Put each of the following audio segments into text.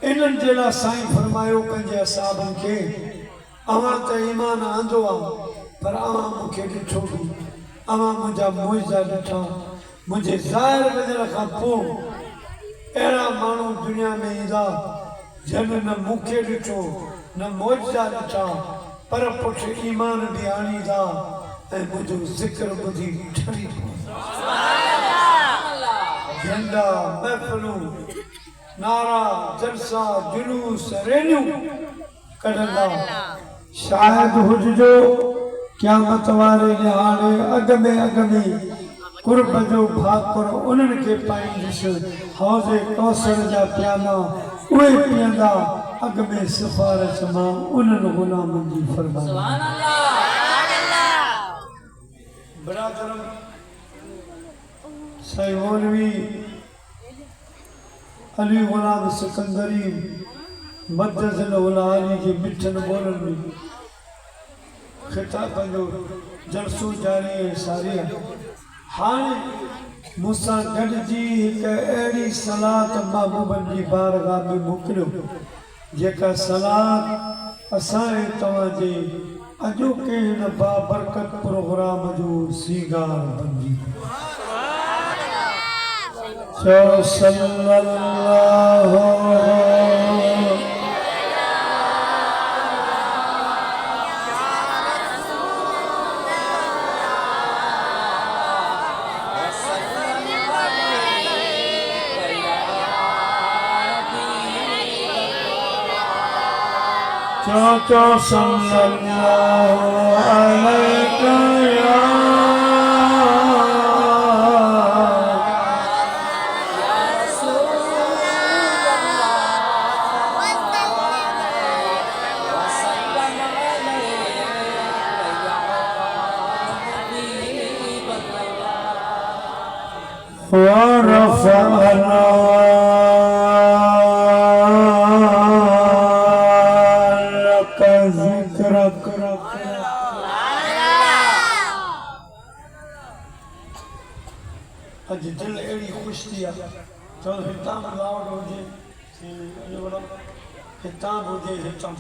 इन्हनि जे लाइ साईं फरमायो पंहिंजे असाबनि खे अवां त ईमान आंदो आहे पर अवां मूंखे ॾिठो बि अवां मुंहिंजा मुइज़ा ॾिठा मुंहिंजे ज़ाहिर वञण खां पोइ अहिड़ा माण्हू दुनिया में ईंदा जन न मूंखे ॾिठो न मुइज़ा ॾिठा पर पुठि ईमान बि आणींदा ऐं मुंहिंजो ज़िक्र ॿुधी ठरी झंडा महफ़िलूं नारा जलसा जुलूस रैलियूं कढंदा शायदि हुजो क़यामत वारे ॾिहाड़े अॻ में कुर्ब जो भाकुर उन्हनि खे पाईंदुसि हौज़े कौसर जा प्याला उहे पीअंदा अॻ में सिफारिश मां उन्हनि ग़ुलामनि जी फरमाइश बरादरम साईं मौलवी अली ग़ुलाम सिकंदरी मदज़िल उलाली जी मिठनि ॿोलनि में ख़िताब जो जलसो जारी ऐं सारी हाणे मूंसां गॾिजी हिकु अहिड़ी सलात महबूबनि जी बारगाह में मोकिलियो जेका सलात असांजे तव्हांजे अॼोके हिन बाबरकत प्रोग्राम जो सीगार बणिजी चओ सल्लल्लाहु चो सल्लल्लाहु अलैका या ورفعنا لك ذكرك अज दिल अड़ी खुश थी आहे चओ हितां बि लाउड हुजे हितां बि हुजे हितां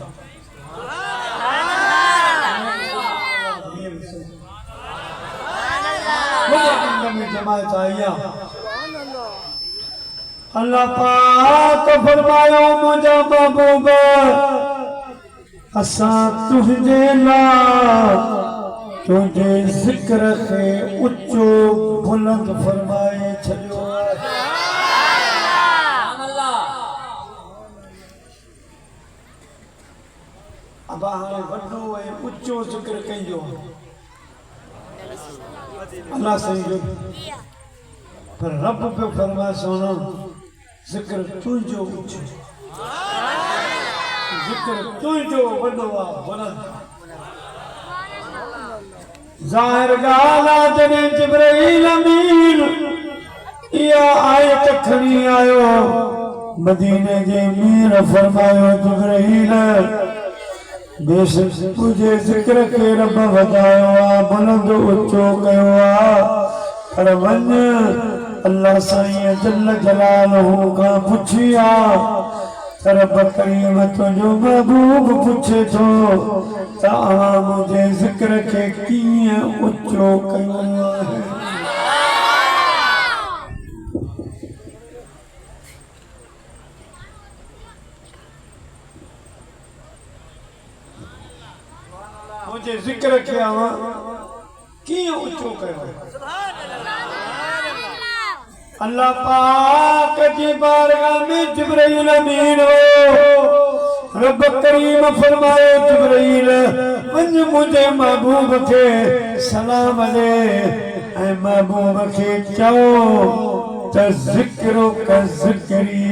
जमायत आई आहे अल्लाह पाक फरमायो मुंहिंजा महबूब असां तुंहिंजे लाइ तुंहिंजे ज़िक्र खे ऊचो बुलंद फरमाए छॾियो अब हाणे वॾो ऐं ऊचो ज़िक्र कयो अल्लाह साईं जो पर रब पे फरमाए सोना ज़िक्र तुंहिंजो ऊचो ज़िक्र तुंहिंजो वॾो आहे बुलंद ज़ाहिर ॻाल्हि आहे जॾहिं जिब्राईल अमीन इहा आयत खणी आयो मदीने जे मीर फरमायो जिब्राईल बेशक तुझे ज़िक्र के रब वधायो आहे बुलंद ऊचो कयो आहे पर वञ अल्लाह साईं जल जलालहू खां पुछी आहे त रब करीम तुंहिंजो महबूब पुछे थो त अव्हां मुंहिंजे ज़िक्र खे कीअं ऊचो कयो आहे मुझे ज़िक्र किया कीअं ऊचो कयो अल्लाह पाक जी बारगाह में जिब्राईल अमीन हो रब करीम फरमाए जिब्राईल वञ मुंहिंजे महबूब खे सलाम ॾे ऐं महबूब खे चओ त ज़िक्रो का ज़िक्री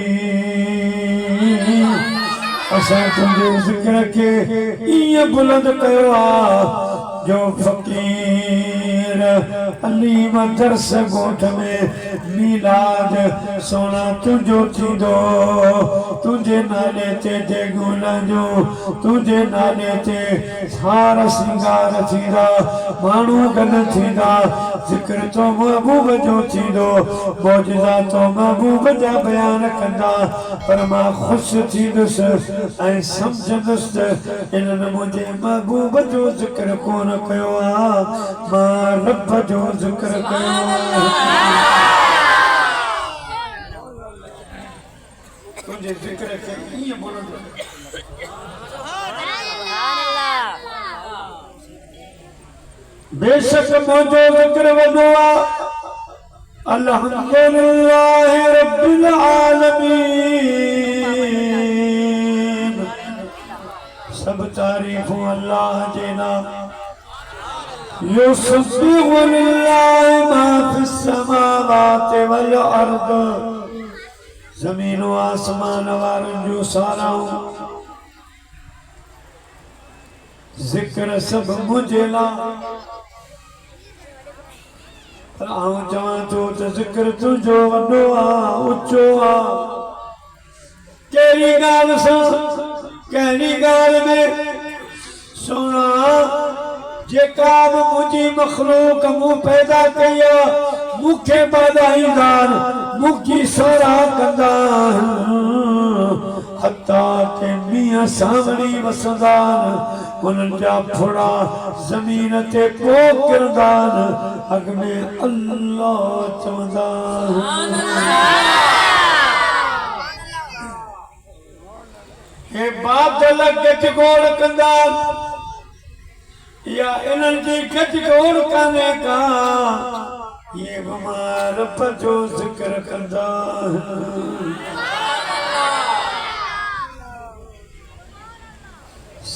असां तुंहिंजे ज़िक्र खे ईअं बुलंद कयो आहे जो फ़कीर अलीम दरस ॻोठ में मीलाद सोना तुंहिंजो थींदो तुंहिंजे नाले ते देगुन जो तुंहिंजे नाले ते हार सिंगार थींदा माण्हू गॾु थींदा ज़िक्र तो महबूब जो थींदो मौजज़ा तो महबूब जा बयान कंदा पर मां खुश थींदुसि ऐं सम्झंदुसि इन्हनि मुंहिंजे महबूब जो ज़िक्र कोन कयो आहे मां रब जो ज़िक्र कयो तुझे ज़िक्र के ईअं बोलंदो बेशक मुझे ज़िक्र वॾो आहे अल्हम्दुलिल्लाह रब्बिल आलमीन सब तारीफ़ूं अल्लाह जे नाम युसब्बिहु लिल्लाहि मा फिस समावाति वल अर्द ज़मीन व आसमान वारनि जूं साराऊं ज़िक्र सब मुझे लाइ पर आऊं चवां थो त ज़िक्र तुंहिंजो वॾो आहे ऊचो आहे कहिड़ी ॻाल्हि सां कहिड़ी ॻाल्हि में सुहिणा जेका बि मुंहिंजी मख़लूक मूं पैदा कई आहे मूंखे बधाईंदा मुंहिंजी साराह कंदा हता के मियां सावणी वसंदा उन्हनि जा फुड़ा ज़मीन ते को किरंदा अॻ में अल्लाह चवंदा हे बादल गजगोड़ कंदा या इन्हनि जी गजगोड़ कान्हे का ये बीमार रब जो ज़िक्र कंदा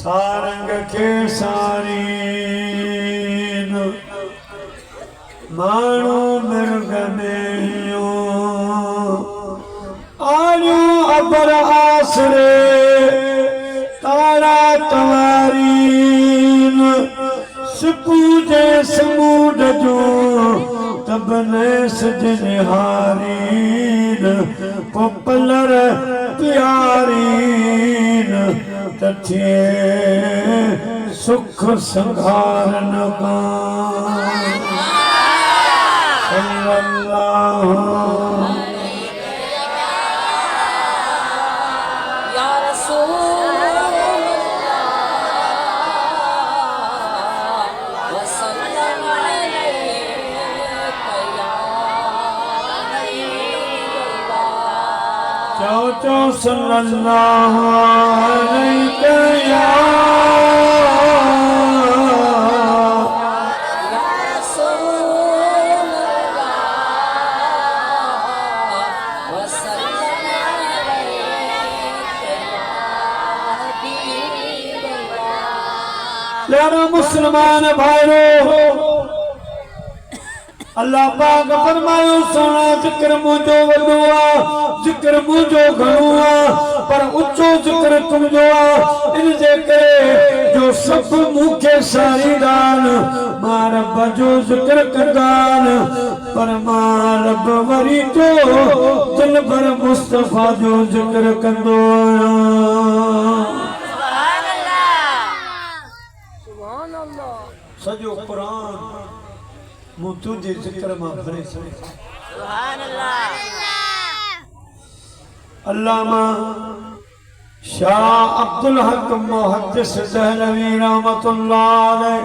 सारंग के सारीन माण्हू मिर्ग में आलियूं अबर आसरे तारा तवारीन सिपू जे समूड जो तबने सजन हारीन पोपलर प्यारीन तथे सुख संघारन का सल्लल्लाहु या रसूल वसल्लम चौ सल्लल्लाहु अलैहि या प्यारा मुसलमान भाइयों अल्लाह पाक फरमायो सोना ज़िक्र मुझो वॾो आहे ज़िक्र मुझो घणो आहे पर ऊचो ज़िक्र तुंहिंजो आहे इन जे करे जो सभु मूंखे सारींदा मां रब जो ज़िक्र कंदा पर मां रब वरी जो दिल भर मुस्तफ़ा जो ज़िक्र कंदो आहियां सॼो क़ुरान मूं तुंहिंजे ज़िक्र मां भरे छॾियो सुभान अल्लाह अल्लामा शाह अब्दुल हक मुहद्दिस दहलवी रहमतुल्लाह अलैह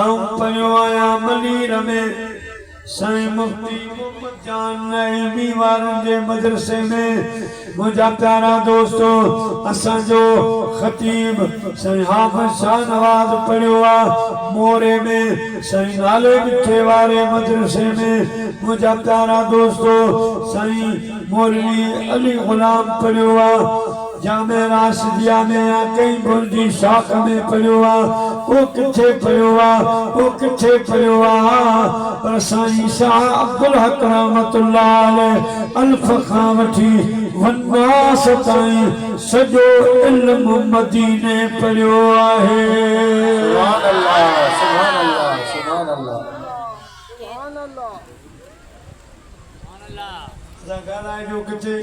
आऊं पढ़ियो आहियां मलीर में साईं मुफ्ती मोहम्मद जान नईमी वारनि जे मदरसे में मुंहिंजा प्यारा दोस्तो असांजो ख़तीब साईं हाफ़िज़ शाह नवाज़ पढ़ियो आहे मोरे में साईं नाले मिठे वारे मदरसे में मुंहिंजा प्यारा दोस्तो साईं मौलवी अली गुलाम पढ़ियो आहे जामे राशिदिया में या कई बुर्जी शाख में पढ़ियो आहे वो किथे पढ़ियो आहे वो किथे पढ़ियो आहे पर साईं शाह अब्दुल हक रहमतुल्लाह अलैह अल्फ खां वठी वन्नास ताईं सॼो इल्म मदीने पढ़ियो आहे सुभान अल्लाह सुभान अल्लाह सुभान अल्लाह सुभान अल्लाह ज़गाना जो किथे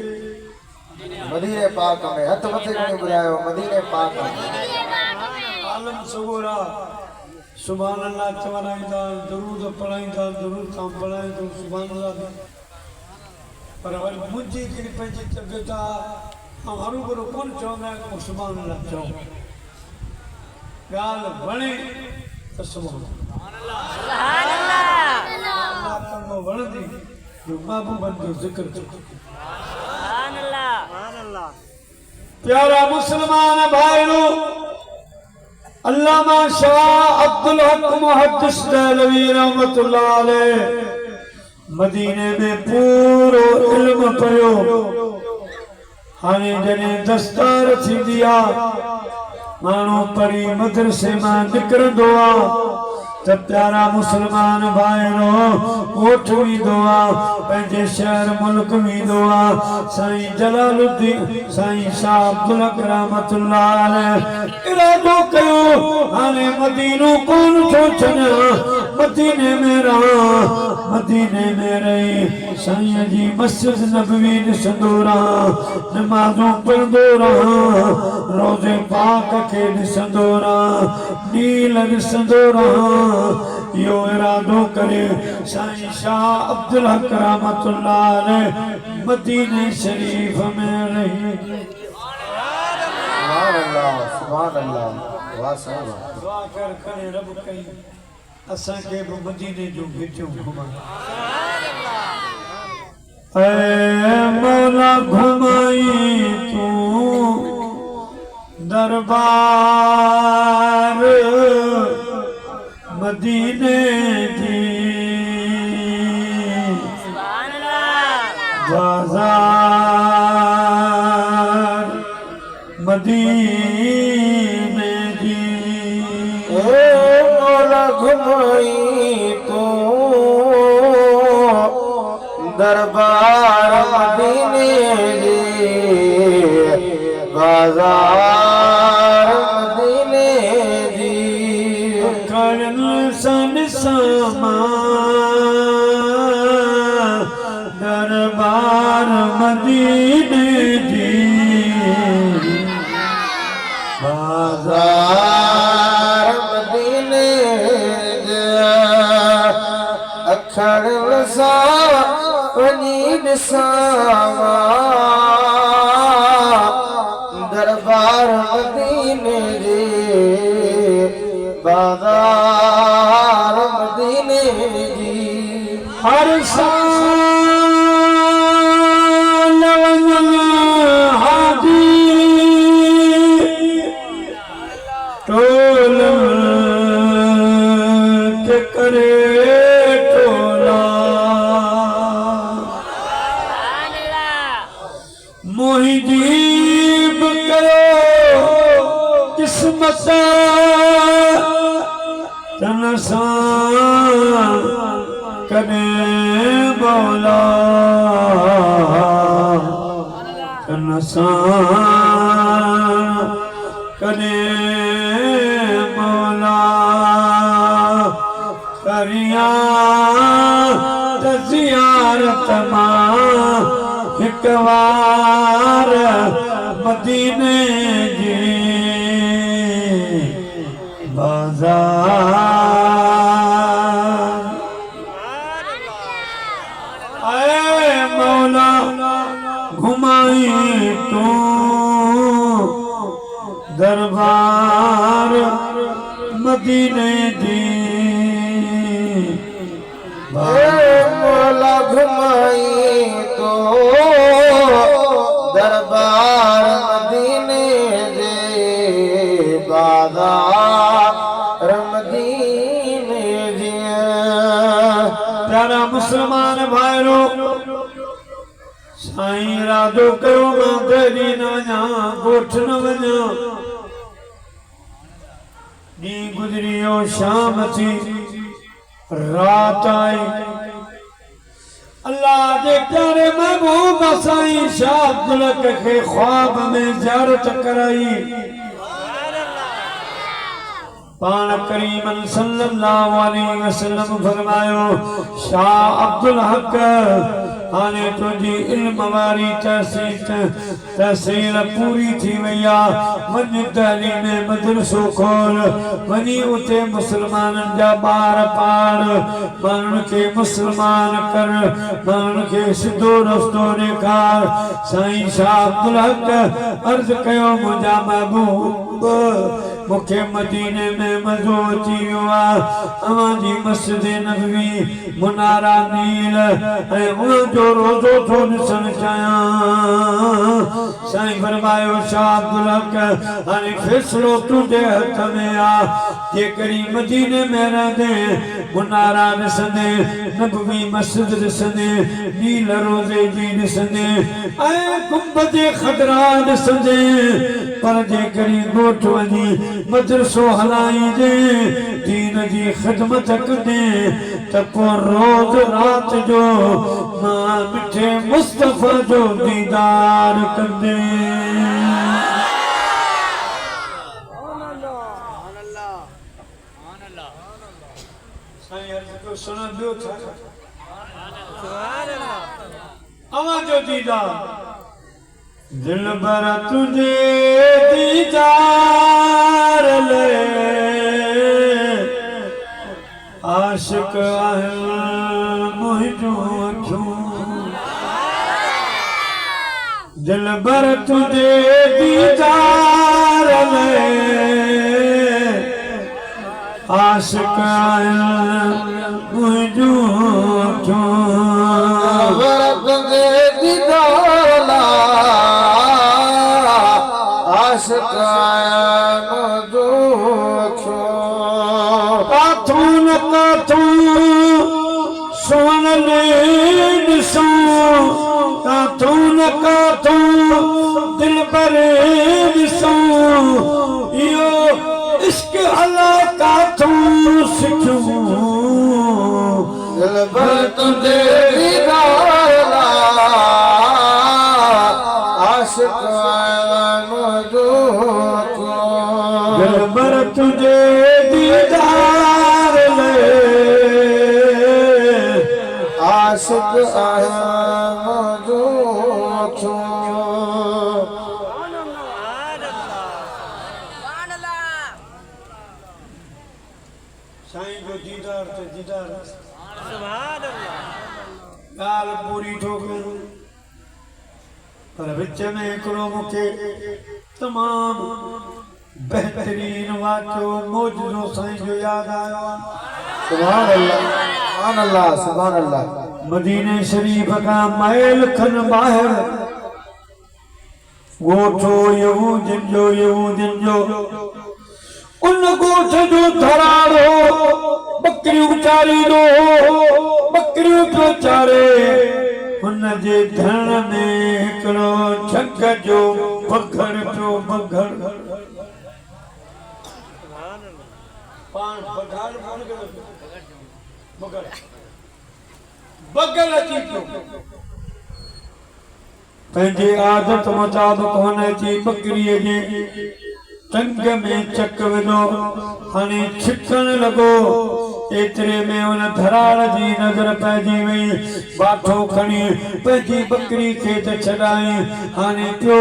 मदीने पाक में हथ मथे कोनी बुलायो मदीने पाक में आलम सगोरा सुभान अल्लाह चवराइंदा दरूद पढ़ाइंदा दरूद तां पढ़ाइंदा सुभान अल्लाह पर वरी मुंहिंजी हिकिड़ी पंहिंजी तबियत आहे हरू भरू कोन चवंदा आहिनि सुभान अल्लाह चओ ॻाल्हि वणे त सुभान अल्लाह वणंदी जो महबूबनि जो ज़िक्र प्यारा मुसलमान भाइयों अल्लामा शाह अब्दुल हक मुहद्दिस दहलवी रहमतुल्लाह अलैह मदीने में पूरो इल्म पढ़ियो हाणे जॾहिं दस्तार थींदी आहे माण्हू पढ़ी मदरसे मां निकिरंदो आहे त प्यारा मुसलमान भाइरो ओठ वेंदो आहे पंहिंजे शहर मुल्क वेंदो आहे साईं जलालुद्दीन साईं शाह अब्दुल हक रहमतुल्लाह अलैह इरादो कयो हाणे मदीनो कोन थो छॾियां मदीने में रहां मदीने में रही साईं जी मस्जिद नबवी ॾिसंदो रहां नमाज़ूं पढ़ंदो रहां रोज़े पाक खे ॾिसंदो रहां नील ॾिसंदो रहां यो इरादो करे साईं शाह अब्दुल हक रहमतुल्लाह अलैह मदीने शरीफ में रही सुभान अल्लाह वाह साईं दुआ कर करे रब कई असां के भी मदीने जो भेजो घुमा ऐ मौला घुमाई तू दरबार मदीने की बाजार मदीने की मौला घुमाई तो दरबार मदीने जी बाजार मदीने जी करन सन समा दरबार मदीने जी बाजार मदीने अखर सा वनी सावा दरबार मदीने जी बाजार मदीने जी हर साल हाजी टोल के करे टोला मोहिदीब करो किस्मत तनसा कने मौला तनसा कने मौला करिया ज़ियारत मां हिक बार मदीने जी बाजार आए मौला घुमाई तू दरबार मदीने जी मौला घुमाई तो दरबार मदीने जे बाजार मदीने जी प्यारा मुसलमान भाइयों साईं इरादो कयो मां दहली न वञा ॻोठ न वञा ॾींहुं गुज़रियो शाम थी रात आई अल्लाह जे प्यारे महबूब साईं शाह अब्दुल हक के ख्वाब में ज़ियारत कराई पान करीमन सल्लल्लाहु अलैहि वसल्लम फरमायो शाह अब्दुल हक हाणे तुंहिंजी इल्म वारी तहसील पूरी थी वई आहे वञ तालीम मदरसो खोल वञी उते मुस्लमाननि जा ॿार पाढ़ माण्हुनि खे मुस्लमान कर माण्हुनि खे सिधो रस्तो ॾेखार साईं शाह अब्दुल हक अर्ज़ कयो मुंहिंजा महबूब मुखे मदीने में मज़ो अची वियो आहे अवां जी मस्जिद नबवी मुनारा नील ऐं उनजो रोज़ो थो ॾिसणु चाहियां साईं फरमायो शाह अब्दुल हक हाणे फ़ैसिलो तुंहिंजे हथ में आहे जेकॾहिं मदीने में रहंदे मुनारा ॾिसंदे नबवी मस्जिद ॾिसंदे नील रोज़े जी ॾिसंदे ऐं गुंबद ख़दरा ॾिसंदे पर जेकॾहिं ॻोठ वञी मदरसो हलाईंदे दीन जी ख़िदमत कंदे त पोइ रोज़ रात जो मां मिठे मुस्तफ़ा जो दीदार कंदे अवां जो दीदार दिल भर तुझे दीदार ले आशिक आहिनि मुंहिंजूं अखियूं दिल भर तुझे दीदार ले आशिक आहिनि मुंहिंजूं अखियूं काथूं न काथूं सुन ॾिसूं काथूं न काथूं दिल भरे ॾिसूं इहो इश्क अला काथूं सिखूं दिल भर तुंहिंजे दीदार आशिक़ दिल भर तुझे दीदार ले आशिक़ साईं जो दीदार ते दीदार ॻाल्हि पूरी थो कयूं पर विच में हिकिड़ो मूंखे तमामु बेहतरीन वाक़ियो मौजूदो साईं जो यादि आयो सुभान अल्लाह सुभान अल्लाह मदीने शरीफ खां मैल खन ॿाहिरि ॻोठो यहूदियुनि जो उन ॻोठ जो धराड़ो बकरियूं चारींदो बकरियूं पियो चारे हुन जे धण में हिकिड़ो झंग जो बघड़ पियो बघड़ अची पियो पंहिंजे आदत मुताबिक़ हुन जी बकरीअ जे टंग में चक विधो हाणे छिकण लॻो एतिरे में उन धराड़ जी नज़र पइजी वई बाठो खणी पंहिंजी बकरी खे त छॾाई हाणे पियो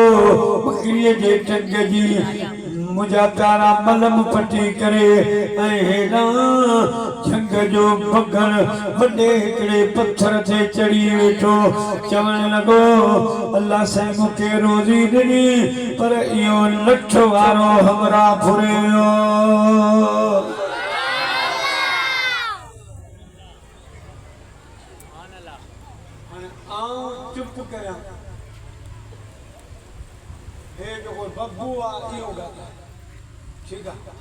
बकरीअ जे टंग जी मुंहिंजा प्यारा मलम पटी करे ऐं हेॾां झंग जो बघड़ वॾे हिकिड़े पत्थर ते चढ़ी वेठो चवण लॻो अल्लाह साईं मूंखे रोज़ी ॾिनी पर इहो लठ वारो हमरा फुरे वियो चुप करियां हे जो बब्बू आहे इहो ॻाल्हि ठीकु आहे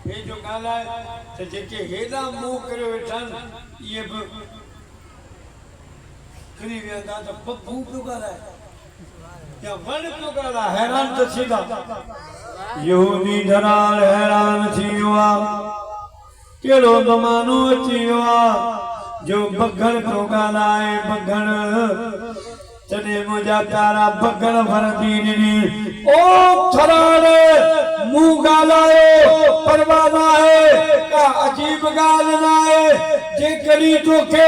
हे जो ॻाल्हि आहे त जेके हेॾा मुंहुं करे वेठा आहिनि इहे बि किरी वेंदा त बब्बू पियो ॻाल्हाए या वण पियो ॻाल्हाए हैरान त थींदा यहूदी धराड़ हैरान थी वियो आहे कहिड़ो ज़मानो अची वियो आहे जो बघड़ पियो ॻाल्हाए बघड़ तॾहिं मुंहिंजा प्यारा बघड़ भरंदी ॾिनी ओ धराड़ मुंह ॻाल्हायो परवाह न आहे का अजीब ॻाल्हि न आहे जे कॾहिं तोखे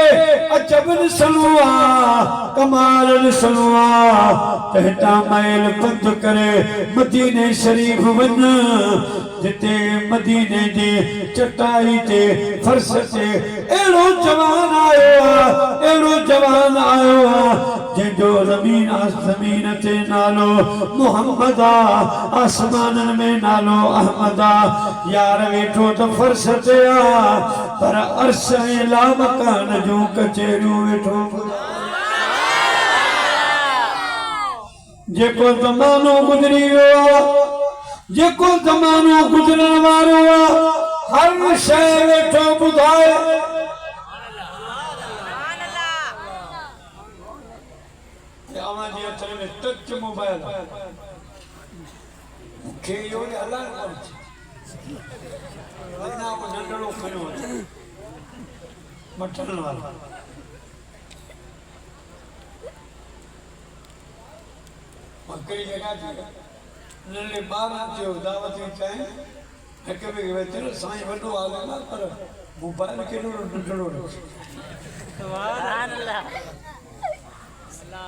अजब ॾिसणो आहे कमाल ॾिसणो आहे त हितां मैल पंधु करे मदीने शरीफ़ वञ जिते मदीने जी चटाई ते फर्श ते अहिड़ो जवान आयो आहे अहिड़ो जवान आयो आहे जंहिंजो ज़मीन ते नालो मुहम्मद आहे आसमाननि में नालो अहमद आहे यार वेठो त फर्श ते आहे पर अर्श ऐं लामकान जूं कचेरियूं वेठो जेको ज़मानो गुज़री वियो आहे जेको ज़मानो गुज़रण वारो आहे हर शइ वेठो ॿुधाए अवांजे हथ में टच मोबाइल मूंखे इहो हलाइण कोन्हे अञा को नंढड़ो खणो मटण वारो हिकिड़ी जॻह नंढे ॿारनि जो दावत चाहे हिक ॿिए खे वेठे साईं वॾो आलिम आहे पर मोबाइल केॾो नंढड़ो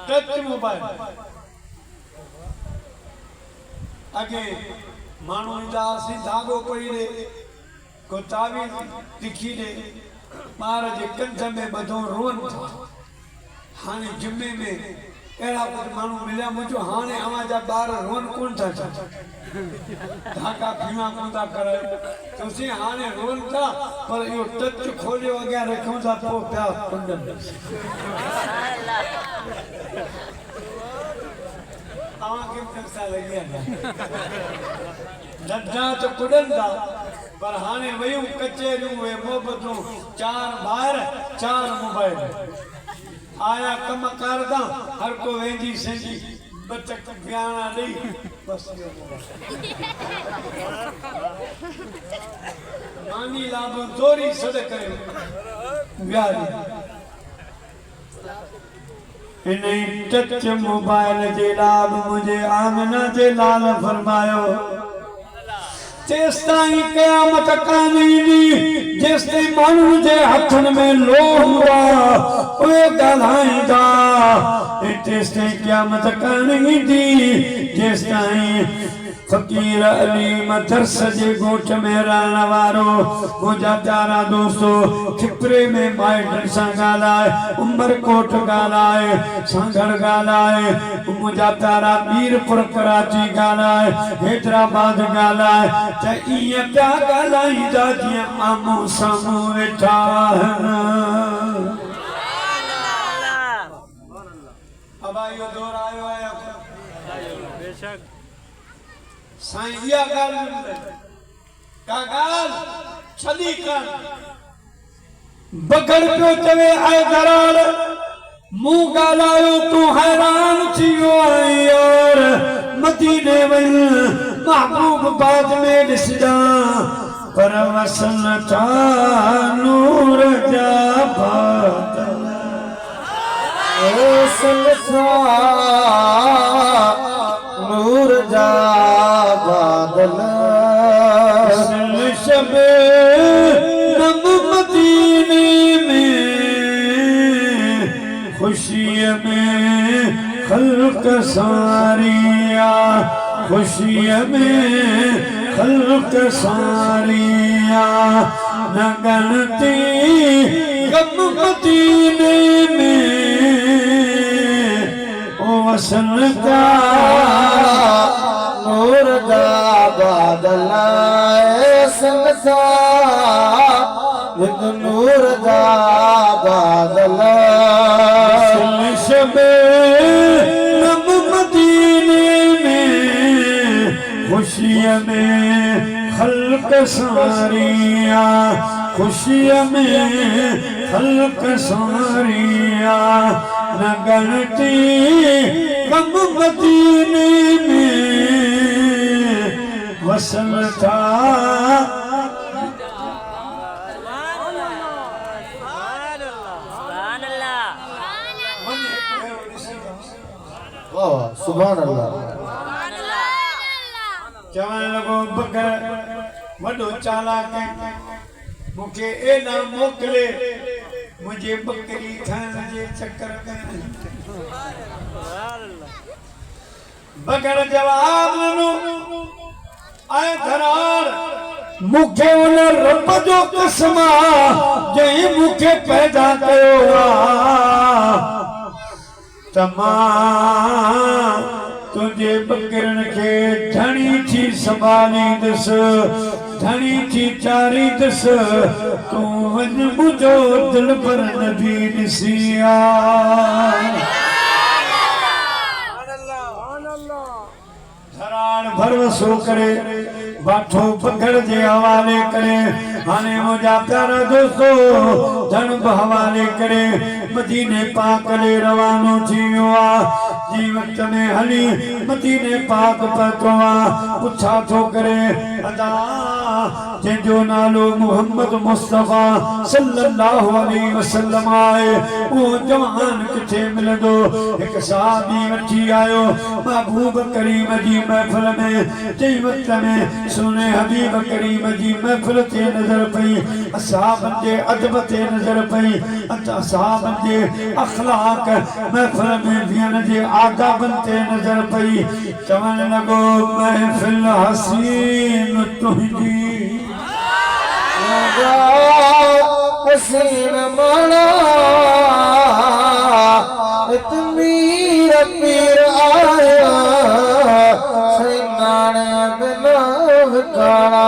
टच मोबाइल अॻे माण्हू ईंदा हुआसीं धाॻो पई ॾे को तावीज़ लिखी ॾे ॿार जे कंध में ॿधो रोअनि था हाणे जुमे में अहिड़ा कुझु माण्हू मिलिया मुंहिंजो हाणे अवां जा ॿार रोअनि कोन था धागा फीमा कोन था करायो चयोसीं हाणे रोअनि था पर इहो टच खोलियो अॻियां रखूं था पोइ पिया कुंडनि तव्हांखे पैसा लॻी वञा नंढा त कुॾनि था पर हाणे वयूं कचेरियूं उहे मोहबतूं चार ॿार चार मोबाइल आया कम करदा हर को वेंदी सेंदी बचक बयाना ॾेई बस मानी लाभ चोरी सॾ करे वियारी इन टच मोबाइल जे लाभ मुझे आमना जे लाल फरमायो तेस्ताईं क़यामत कान ईंदी जेसिताईं माण्हुनि जे हथनि में लोह हूंदा उहे ॻाल्हाईंदा तेसिताईं क़यामत कान ईंदी जेसिताईं फकीर अली मदरस जे ॻोठ में रहण वारो मुंहिंजा प्यारा दोस्तो खिपरे में माइटनि सां ॻाल्हाए उमरकोट ॻाल्हाए सांगड़ ॻाल्हाए मुंहिंजा प्यारा मीरपुर कराची ॻाल्हाए हैदराबाद ॻाल्हाए त ईअं पिया ॻाल्हाईंदा जीअं आम्हूं साम्हूं वेठा आहिनि अब इहो दौर आयो आहे बेशक साईं इहा ॻाल्हि का ॻाल्हि छॾी कर बगड़ पियो चवे ऐं दरार मूं ॻाल्हायो तूं हैरान थी वियो आहीं यार मदीने वञ महबूब बाद में ॾिसजां पर वसन था नूर जा बादल वसन था नूर जा बादल शब नम मदीने में खुशी में खल्क सारिया खुशी में खल्क सारिया न गणती गम मदीने में ओ वसन का नूर दा बादल संसा नूर दा बादल शब नम मदीने में खुशी में खल्क सारिया खुशी में खल्क सारिया न गणती गम मदीने में वसन था सुभान अल्लाह चवण लॻो बकर वॾो चालाक मूंखे एॾा मोकिले मुंहिंजे बकरी खाइण जे चकर में बकर जवाब ॾिनो ऐं धराड़ मूंखे उन रब जो कसम जंहिं मूंखे पैदा कयो त मां तुंहिंजे बकरनि खे धणी थी संभालींदुसि धणी थी चारींदुसि तूं वञ मुंहिंजो दिलि पर नबी ॾिसी आ धराड़ भरवसो करे बाठो बकर जे हवाले करे हाणे मुंहिंजा प्यारा दोस्तो धन बि हवाले करे मदीने पाक ॾे रवानो थी वियो आहे जी वक़्त में हली मदीने पाक पहुतो आहे पुछा थो करे अदा जंहिंजो नालो मोहम्मद मुस्तफ़ा सल्लल्लाहु अलैहि वसल्लम आहे उहो जवान किथे मिलंदो हिकु साहबी वठी आयो महबूब करीम जी महफ़िल में जंहिं वक़्त में सुने हबीब करीम जी महफ़िल ते नज़र पई असहाबनि जे अदब ते नज़र पई असहाबनि जे अखलाक महफ़िल में बीहण जे आदाबनि ते नज़र पई चवण लॻो महफ़िल हसीन तुंहिंजी हसीन माना मीर पीर आया सैनाने बिना विकारा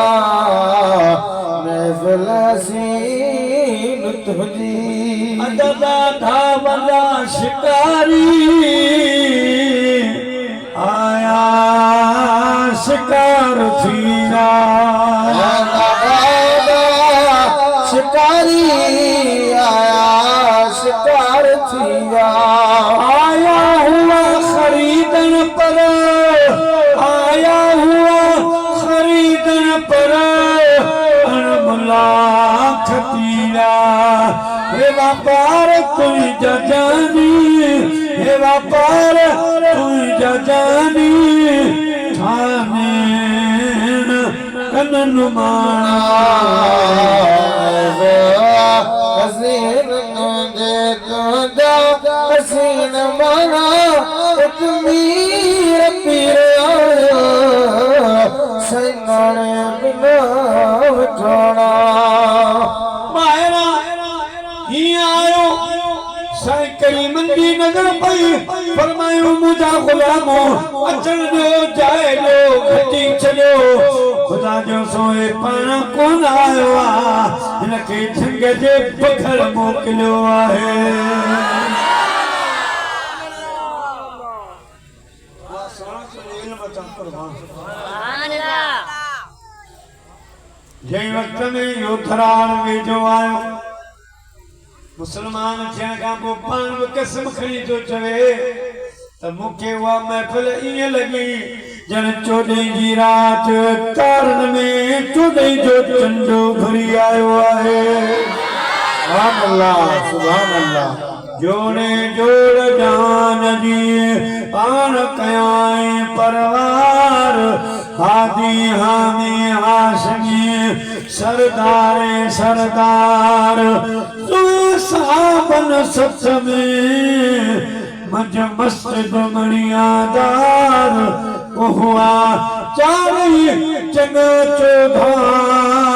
महफ़िल हसीन तुंहिंजी अददा धावला शिकारी आया शिकार थींदा शिकारी आया शिकार थिया आया हुआ खरीदन पर आया हुआ खरीदन पर अनमुलाख पीला हे व्यापार कोई जानी हे व्यापार कोई जानी थाने कनन माना हसीन तुझे तुझा हसीन माना मीर पीर आया सैनाने बिना विठाना मायरा ही आयो साईं करीमन जी नज़र पई फरमायो मुंहिंजा गुलामो अचण जो जाए लो घटी छॾियो खुदा जो सोए पाण कोन आयो आहे हिनखे झंग जे बखर मोकिलियो आहे जंहिं वक़्त में इहो धराड़ वेझो आयो मुसलमान थियण खां पोइ पाण बि कसम खणी थो चवे त मूंखे उहा महफ़िल ईअं लॻी ॼण चोॾहीं जी राति तारनि में चोॾहीं जो चंड भरी आयो आहे सुभान अल्लाह सुभान अल्लाह जोड़े जोड़ जान जी पाण कयाई परवार हादी हामी हाशमी सरदारे सरदार साबन सच में मज मस्जिद मणियादार हुआ चारी जग चौधार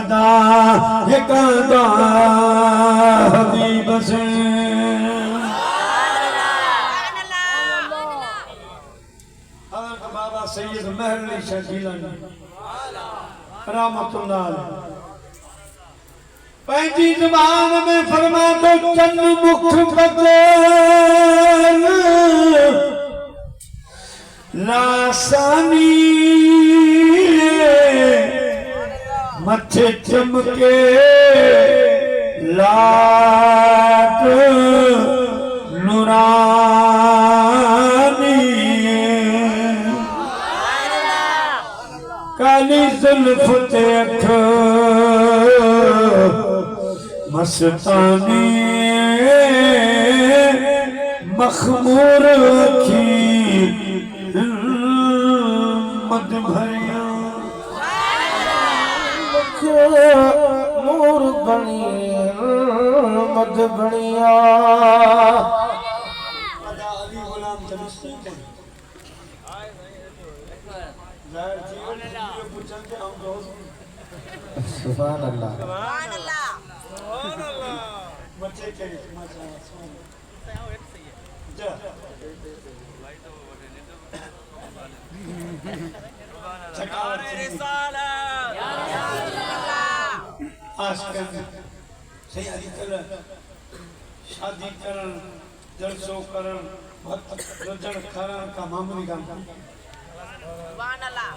अदा हिकदा हबीब से बाबा सैयद महर शाह जिलानी रहमतुल्लाह पंहिंजी ज़ुबान में फरमातो चन मुख बदल लासानी मथे चमके लाट नूरानी काली जुल्फ ते अख मस्तानी मखमूर अखी मद भरिया नूर बणी मद बणिया अली गुलाम तबिस्ती के जाहिर जीवन जो पूछन के हम दोस्त सुभान अल्लाह बच्चे के माशाअल्लाह जा आजकल सयारी कर शादी करन जलसो करन भक्त रजन खरण का मामूली काम सुभान अल्लाह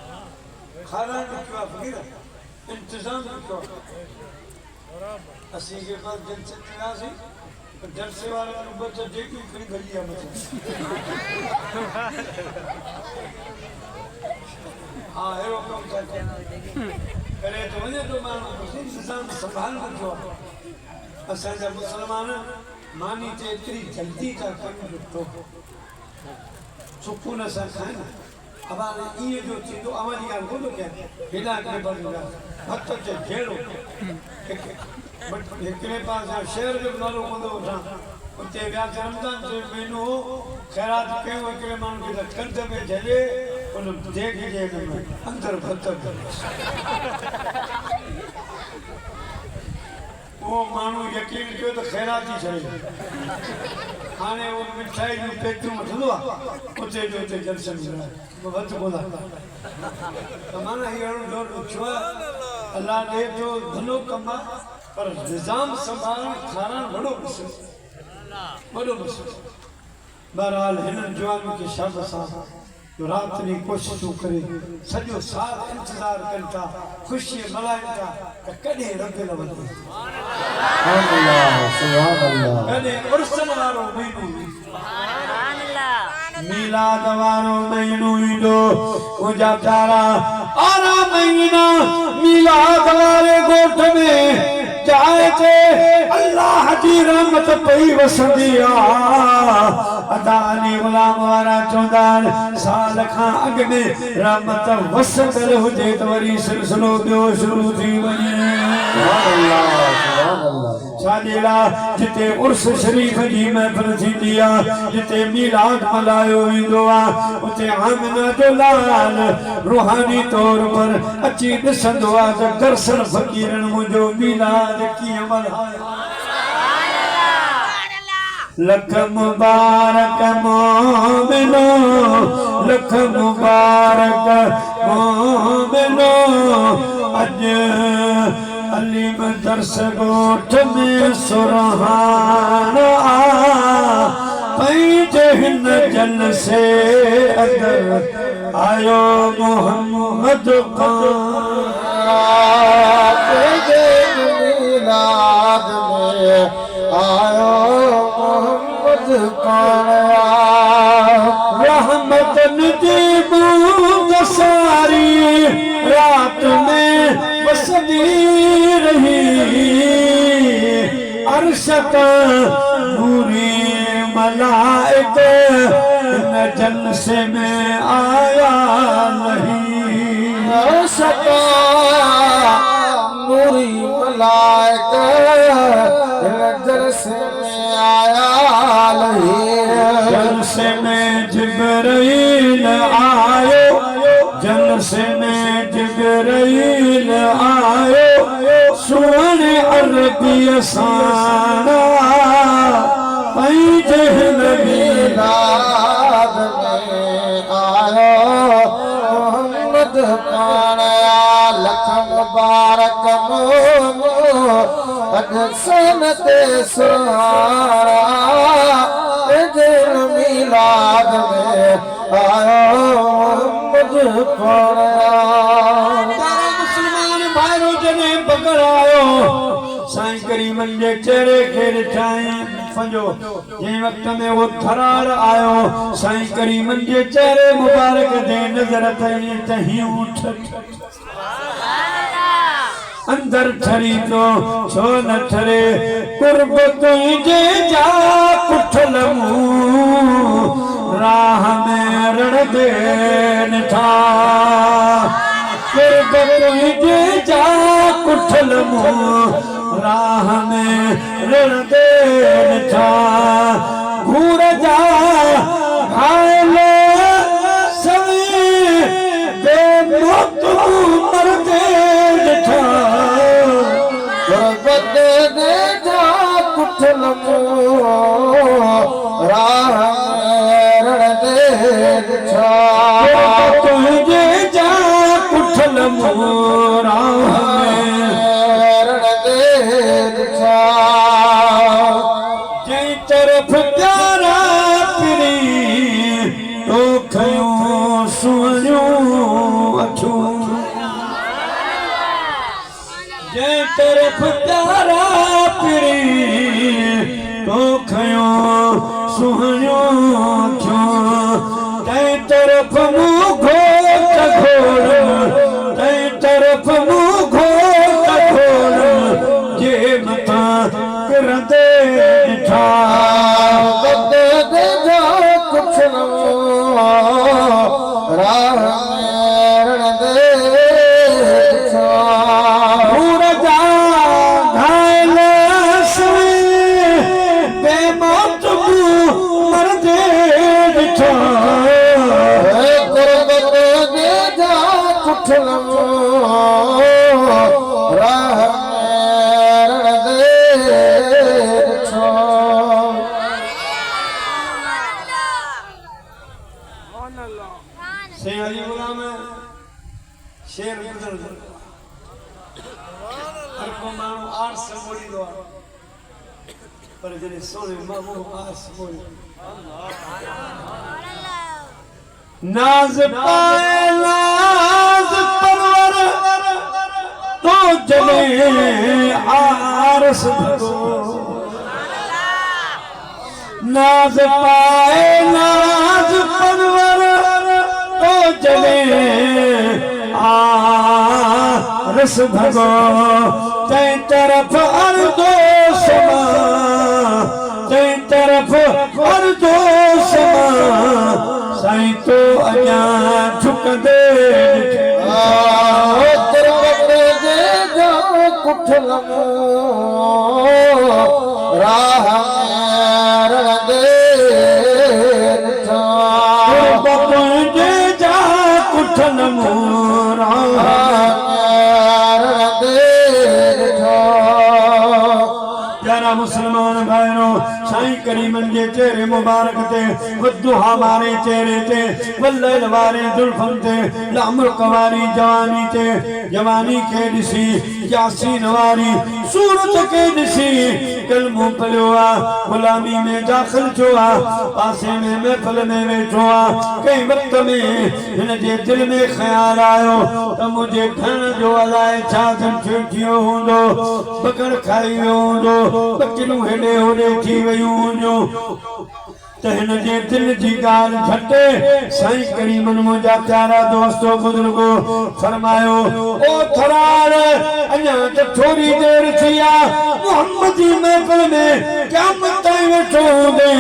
खरण क्यों फकीर इंतजाम क्यों असी के पास जलसे चलासी जलसे वाले को बच्चा देखी खड़ी गलिया बच्चा हाँ हेरो कम करते करे तो वने तो मानो इंतजाम संभाल रखो असांजा मुसलमान मानी ते एतरी जल्दी का कम तो सुकून सां खाइन अब ये जो चीजो हमारी गाल को तो क्या बिना के बंदा भक्त जे घेरो बट एकरे पास शहर जो नालो कोंदो उठा उते व्या रमजान जे महीनो खैरात कयो एकरे माण्हू के कंध में झले उन देख जे अंदर भतर वो माण्हू यकीन कयो तो खैरात ही छे हाने वो मिठाई जो पेटू मथलो उते जो ते जलसन वो वत बोला तो माना ये डोर छो अल्लाह दे जो भलो कमा पर निजाम संभाल खाना बड़ो मुश्किल बहरहाल हिन जवान के शब्द सां जो रात नी कोशिशूं करे सॼो साल इंतज़ार कनि था ख़ुशी मल्हाइनि था त कॾहिं रब न वञे सुभान अल्लाह कॾहिं उर्सन वारो महीनो मीलाद वारो महीनो ईंदो मुंहिंजा प्यारा आरा महीना मीलाद वारे ॻोठ में जाए थे अल्लाह जी रहमत पई वसंदी अदा अली गुलाम वारा चौंदान साल खां अॻ में रहमत वसंदल हुजे त वरी सिलसिलो ॿियो शुरू थी वञे छाजेला जिते उर्स शरीफ जी महफिल थींदी आहे जिते मीलाद मल्हायो वेंदो आहे उते आमिना जो लाल रूहानी तौर पर अची ॾिसंदो आहे त करसन फ़कीरनि मुंहिंजो मीलाद कीअं मल्हायो लख मुबारक मोमिनो लख मुबारक मोमिनो अज अलीम दरस गोठ में सुरहान पंहिंजे हिन जल से अदर आयो मोहम्मद मीलाद में आयो मोहम्मद रहमतन जी बूंद सारी रात में वसदी रही अरशत नूरी मलाइक इन जलसे में आया नहीं अरशत नूरी मलाइक इन जलसे में आया नहीं जलसे में जिब्राइल आयो जलसे में जिब्राइल आयो सुने अरबी साना पंहिंजे मीलाद में आयो मोहम्मद पाणया लख मुबारक मोमो अज सनते सुहारा मीलाद में आयो मोहम्मद पाणया मुसलमान भाइरो जने पकड़ायो साईं करीमन जे चेहरे खे ॾिठाई पंहिंजो जंहिं वक़्त में वो थरार आयो साईं करीमन जे चेहरे मुबारक ते नज़र अथई त हियूं अंदर ठरी तो छो न ठरे कुर्ब तुझे जा कुठल मुंह राह में रण दे था कुठल मुंह राह में रण दे ॾिठा घूर जा घायल सवी बेमौत मरदे ॾिठा गुरबत दे जा कुठल मुंह राह में रण दे ॾिठा तुंहिंजे जा कुठल मुंह राह में रण दे ॾिठा जंहिं तरफ़ प्यारा पिरी तो खयूं सुहिणियूं अखियूं जंहिं तरफ़ प्यारा पिरी तो खयूं सुहिणियूं अखियूं तंहिं तरफ़ मूं घोट घोड़ तंहिं तरफ़ मूं घोट घोड़ जे मथां किरंदे ॾिठा गुरबत दे जा कुठल मुंह राह में रण दे ॾिठा घूर जा घायल सुई बेमौत मरदे ॾिठा गुरबत दे जा कुठल मुंह राह में रण दे ॾिठा से अली गुलाम शेर गुजर हर को माण्हू आर्स ॿोलींदो आहे पर जॾहिं सोने महबूब आर्स ॿोली नाज़ पाए नाज़ परवर तो जॾहिं आर्स भॻो नाज़ पाए नाज़ परवर तो जॾहिं आरस भॻो तंहिं तरफ़ अर्दो समा तंहिं तरफ़ अर्दो समा साईं तो अञां झुकंदे गुरबत दे जा कुठल मुंह राह में रण दे ॾिठा तुंहिंजे जा कुठल मुंह राह रण दे ॾिठा प्यारा मुसलमान भाइरो साईं करीमन जे चेहरे मुबारक ते वद्दुहा वारे चेहरे ते वल्लैल वारे जुल्फन ते लामुल्क वारी जवानी ते जवानी खे ॾिसी यासीन वारी सूरत खे ॾिसी कलमो पलियो आहे गुलामी में दाख़िल थियो आहे पासे में महफ़िल में वेठो आहे कंहिं वक़्त में हिन जे दिलि में ख़्याल आयो त मुंहिंजे घण जो अलाए छा थियो हूंदो बकड़ खाई वियो हूंदो बकरियूं हेॾे होॾे थी वियूं हूंदियूं त हिन जे दिलि जी ॻाल्हि झटे साईं करीमन मुंहिंजा प्यारा दोस्तो बुज़ुर्गो फरमायो ओ थरार अञा त थोरी देरि थी आहे मोहम्मद जी महफ़िल में क़यामत ताईं वेठो हूंदे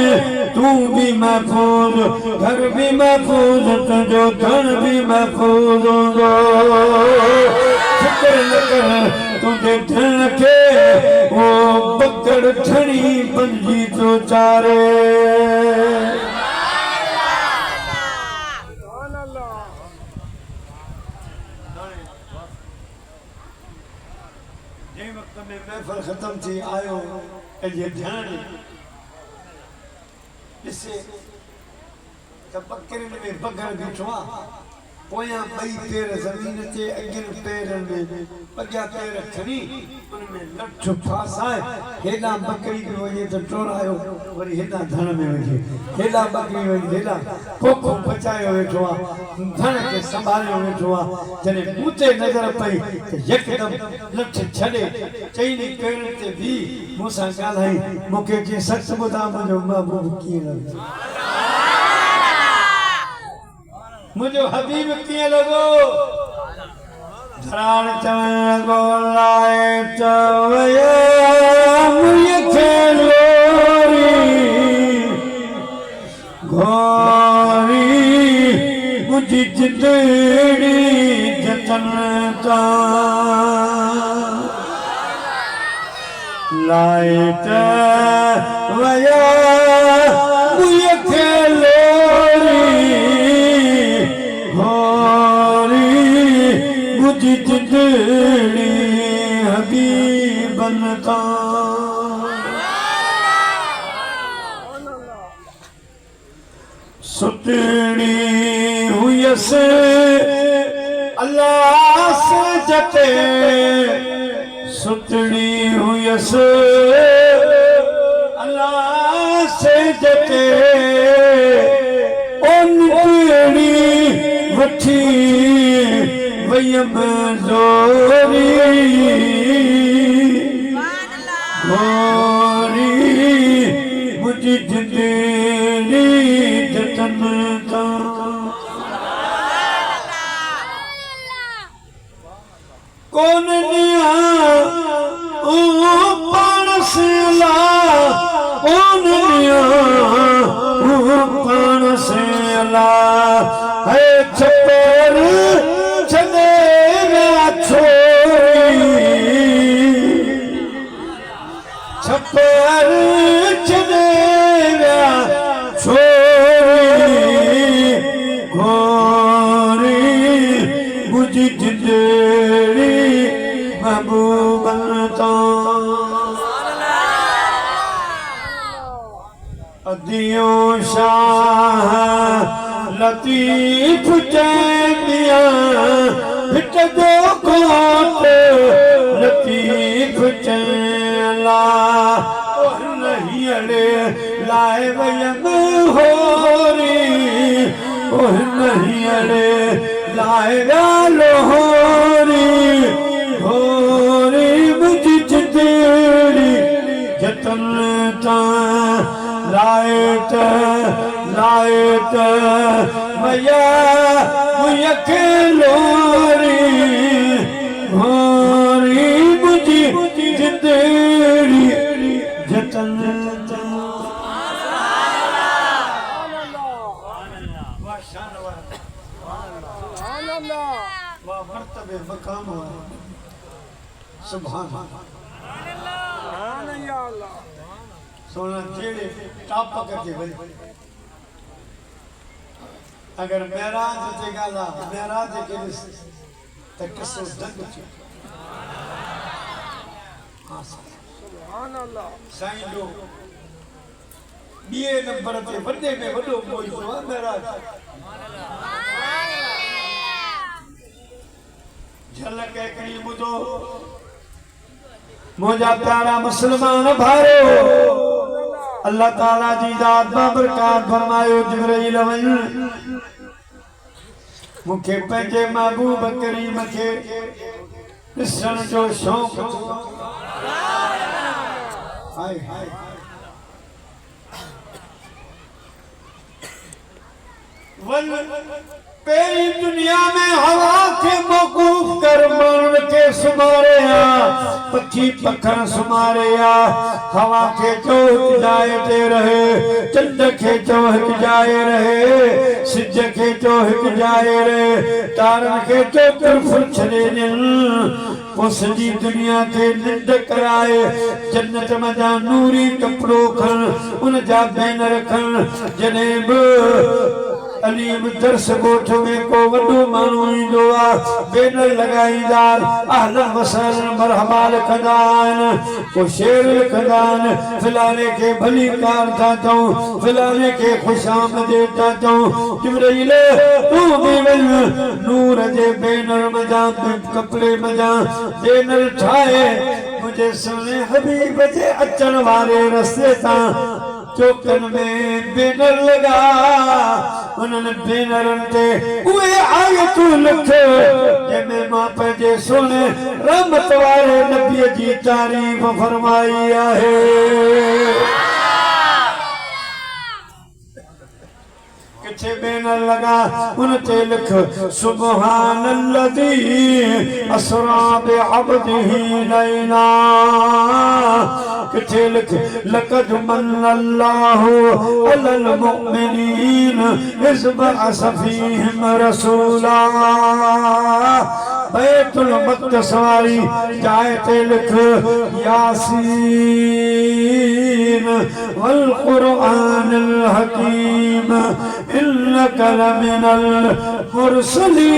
तूं बि महफ़ूज़ घर बि महफ़ूज़ तुंहिंजो धन बि महफ़ूज़ हूंदो फिक्र न कर तुंहिंजे धन खे ओ बकड़ ठणी पंजी थो चारे जंहिं वक़्त में महफ़िल ख़तम थी आयो पंहिंजे ध्यानु ॾिसे त बकरियुनि में बगड़ बीठो आहे पोयां ॿई पेर ज़मीन ते अॻियनि पेरनि में अॻियां पेर खणी उन में लठ फासाए हेॾा बकरी बि वञे त टोरायो वरी हेॾा धन में वञे हेॾा बकरी वञे हेॾा पोखो बचायो वेठो आहे धन खे संभालियो वेठो आहे जॾहिं मूं ते नज़र पई त यकदमि लठ छॾे चईनी पेरनि ते बीह मूंसां ॻाल्हाई मूंखे चई सच ॿुधा मुंहिंजो महबूब कीअं लॻो मुझे हबीब कीअं लॻो धराड़ चवण लॻो लाए चवया मुंहिंजे लोरी घोरी मुंहिंजी जिंदड़ी जतन तां लाइट वया मुझे खेलोरी होरी मुझे जिंदड़ी हबीबन का सुतड़ी हुई से अल्लाह से जते सुतड़ी हुई से अल्लाह से जते ओनी वठी वयम जोरी गोरी मुझी जिंदड़ी जतन का कौन निया ओ पानस ला कौन निया ओ पानस ला है छपर चले गया छोरी छपर चले गया छोरी गोरी मुझी जिंदड़ी महबूबन तो अदियों शाह लतीफ चैनिया हिट दो कोट लतीफ चैला और नहीं अड़े लाए वयम होरी और नहीं अड़े लाए लोहोरी होरी मुझी जिंदड़ी जतन ता लाइट लाइट मैया मुझे खेलोरी होरी मुझी जिंदड़ी जतन ता वाह मर्तबे मकाम सुभान अल्लाह सोना जेड़े टाप करके वही अगर मेराज ते गाला मेराज के त किसो दंग छ सुभान अल्लाह साईं जो बीए नंबर ते वडे में वडो कोई तो मेराज झलक कई बुधो मुझा प्यारा मुसलमान भारो अल्लाह ताला जी दात बरकत फरमायो जिब्राइल मुखे पंहिंजे महबूब करीम खे ॾिसण जो शौक़ हाय हाय पेरी दुनिया में हवा के मौकूफ कर मानव के सुमारे पक्षी पखर सुमारे हवा के चौक जाए रहे चंद के चौक जाए रहे सिज के चौक जाए रहे तारन के चौकर फुलछड़े पोसजी दुनिया के निंद कराए जन्नत मजा नूरी कपड़ो खन उन जा बैनर खन जनेब अलीम दर्श गोठ में को वडो मानू ईंदो आ बैनर लगाईंदार अहलन वसहलन मरहबा लिखंदान को शेर लिखंदान फिलाने के भली कार था चऊं फिलाने के खुशामदीद था चऊं जिब्राइल तू भी वल नूर जे बैनर मजा कपड़े मजा बैनर ठाए मुझे सोने हबीब जे अचण वारे रस्ते ता चौकन में बैनर लगा उन्होंने बैनरन ते उहे आयतूं लिख जंहिंमें मां पंहिंजे सोने रहमत वारे नबी जी तारीफ़ फरमाई आहे किथे बैनर लगा उन ते लिख सुब्हानल्लज़ी असरा बिअब्दिही लैला किथे लिख लक़द मन्नल्लाहु अलल मुमिनीन इज़ बअस फ़ीहिम रसूला बैतुल मक़दस वाली जाए ते लिख यासीन वल कुरआनिल हकीम इन्नका लमिनल मुरसलीन।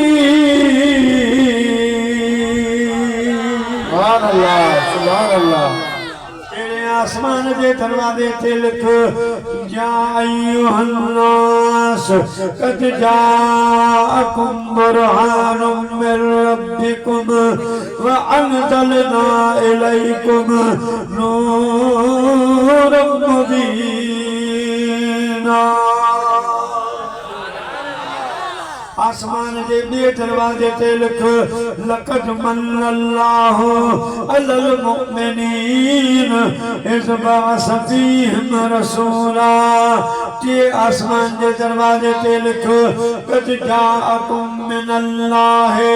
सुभान अल्लाह सुभान अल्लाह। आसमान के दरवाजे ते लिख या अय्युहन्नास कद जाअकुम बुरहानुम मिर रब्बिकुम व अनज़लना इलैकुम नूरम मुबीना। आसमान के बे दरवाजे ते लिख लक़द मन्नल्लाहु अलल मुमिनीन इज़ बअस फ़ीहिम रसूला। के आसमान के दरवाजे ते लिख कद जाअकुम मिनल्लाहि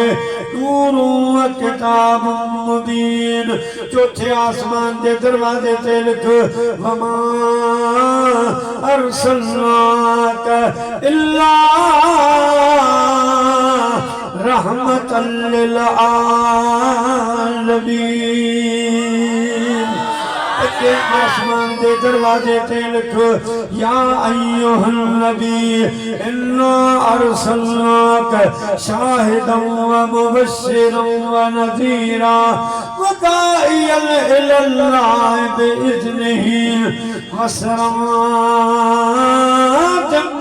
नूरुन व किताबुम मुबीन। चौथे आसमान के दरवाजे ते लिख वमा अरसलनाका इल्ला रहमतल लिल आलमीन। के आसमान के दरवाजे ते लिख या अय्युहन नबी इन्ना अरसलनाका शाहिदन व मुबश्शिरन व नज़ीरा व दाइयन इलल्लाहि बिइज़्निही व सिराजन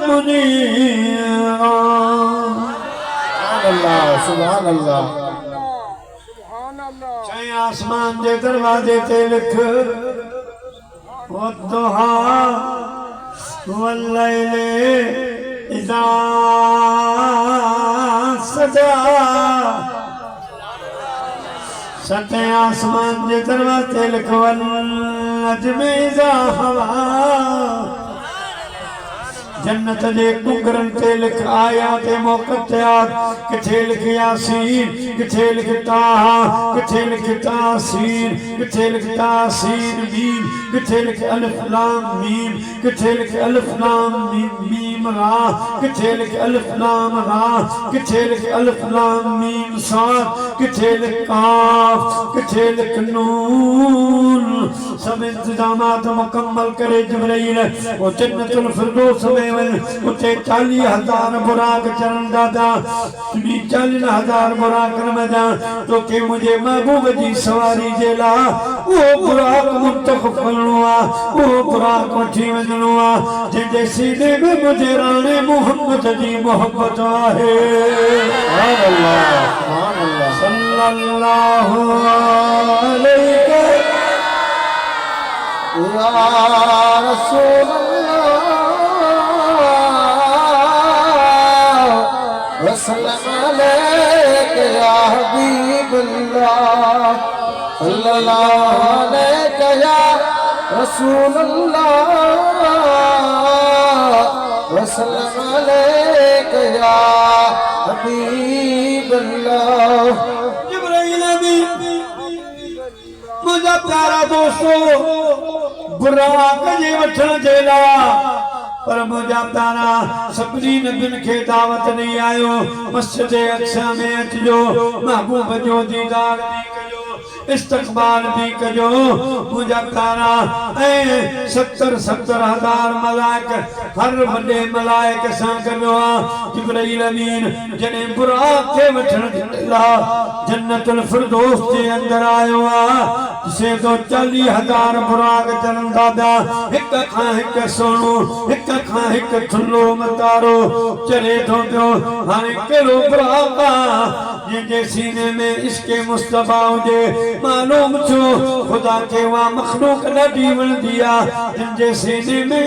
मुनीरा। अल्लाह सुभान अल्लाह। चाहे आसमान के दरवाजे ते लिख वद्दुहा वल्लैलि इज़ा सजा। सते आसमान के दरवाजे लिख वन्नज्मि इज़ा हवा। जन्नत दे कुंगरन ते लिख आयात मुक़त्तआत। किथे लिख यासीन, किथे लिख ताहा, किथे लिख तासीन, किथे लिख तासीन मीम, किथे लिख अलिफ लाम मीम, किथे लिख अलिफ लाम मीम रा, किथे लिख अलिफ लाम रा, किथे लिख अलिफ लाम मीम साद, किथे लिख काफ, किथे लिख नून। सब इंतजामात मुकम्मल करे जिब्राइल वो जन्नतुल फिरदौस में उसे 40,000 बुराक चरण दादा 40,000 बुराक में जा तो के मुझे महबूब जी सवारी जेला वो बुराक मुंतखब करनुआ वो बुराक उठी वजनुआ जे सीधे में मुझे राणे मोहम्मद जी मोहब्बत आहे। सुभान अल्लाह सुभान अल्लाह। सल्लल्लाहु अलैहि या रसूल वसल्लम अलैका या हबीबल्लाह सल्लल्लाहु अलैका या रसूलल्लाह वसल्लम अलैका या हबीबल्लाह। जिब्राइल अमीन मुझा प्यारा दोस्तों बुराक जे वठण जेला पर मुझा प्यारा सभिनी नबियुनि खे दावत नहीं आयो। मस्जिद अक्सा में अचजो महबूब जो दीदार भी कजो इस्तक़बाल भी कजो मुझा प्यारा। 70,000 मलाइक हर वॾे मलाइक सां गॾु जिब्राइल अमीन जॾहिं बुराक खे वठण जेला जन्नतुल फिरदौस जे अंदर आयो से तो 40,000 बुराक चरण दादा हिक खां हिक सोनो हिक खां हिक थुल्लो मतारो चले तो पियो। हाणे कहिड़ो बुराक जिनके सीने में इश्क़ मुस्तफा हुजे मालूम छो खुदा के वहाँ मखलूक ॾाढी वणंदी आहे जिनके सीने में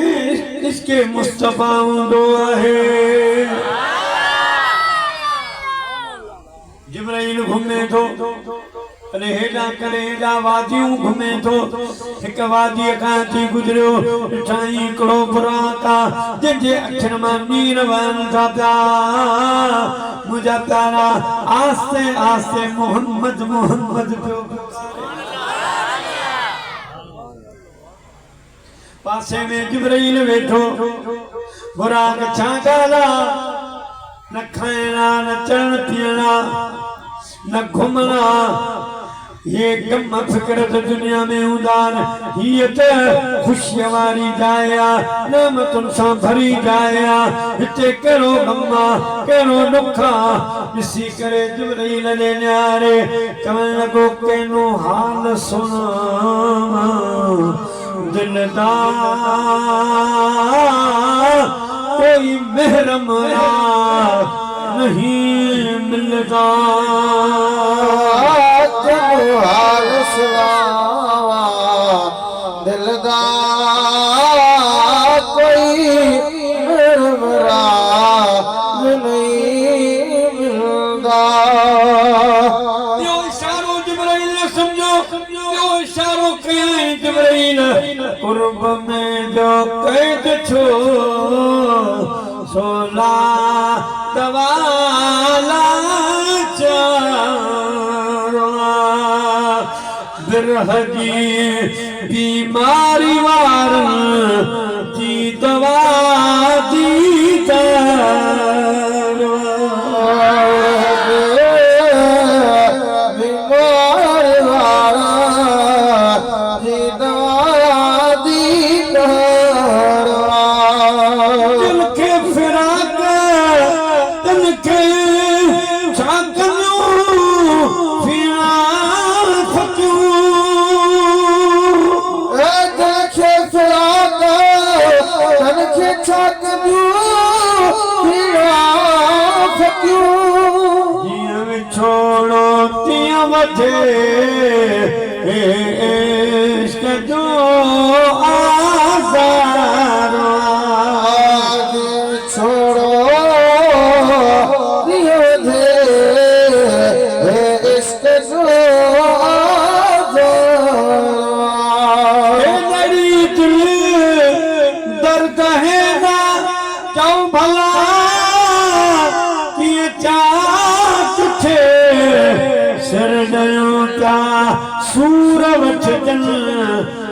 इश्क़ मुस्तफा हूंदो आहे। जिब्राइल घुमे थो अरे हेडा करे हेडा वादियूं घुमे थो हिक वादीअ खां थी गुजरियो ॾिठाई हिकिड़ो बुराक जंहिंजे अखियुनि मां नीर वहनि था पिया। मुंहिंजा प्यारा आस्ते आस्ते मोहम्मद मोहम्मद पियो पासे में जिब्राइल वेठो बुराक छा ॻाल्हि न खाइणा न चढ़ण पीअणा न घुमना ये गम फिक्रत दुनिया में उदान ये ते खुशियां वारी जाया नेमतुन सां भरी जाया हिते कहिड़ो गम्मा कहिड़ो नुखा ॾिसी करे जिब्रील जे न्यारे चवण लॻो कंहिंजो हाल सुन दिलदार कोई महरम नहीं मिलता हाल सुनावा दिलदार कोई मेरा नहीं मिलदा यो इशारो जिब्रील ने समझो यो इशारो कयां जिब्रील कुर्ब में जो कैद छो सोला दवाला बिरह जी बीमारी वारन जी दवा दी बीमार वारा जी दवा दी दिल के फिराक दिल के छोड़ो तिया मथे इश्क जो आज़ार छोड़ो तिया मथे इश्क जो आज़ार लड़ी दिल दर्द है ना क्यों भला ये सिर दयों क्या सूरवठ जन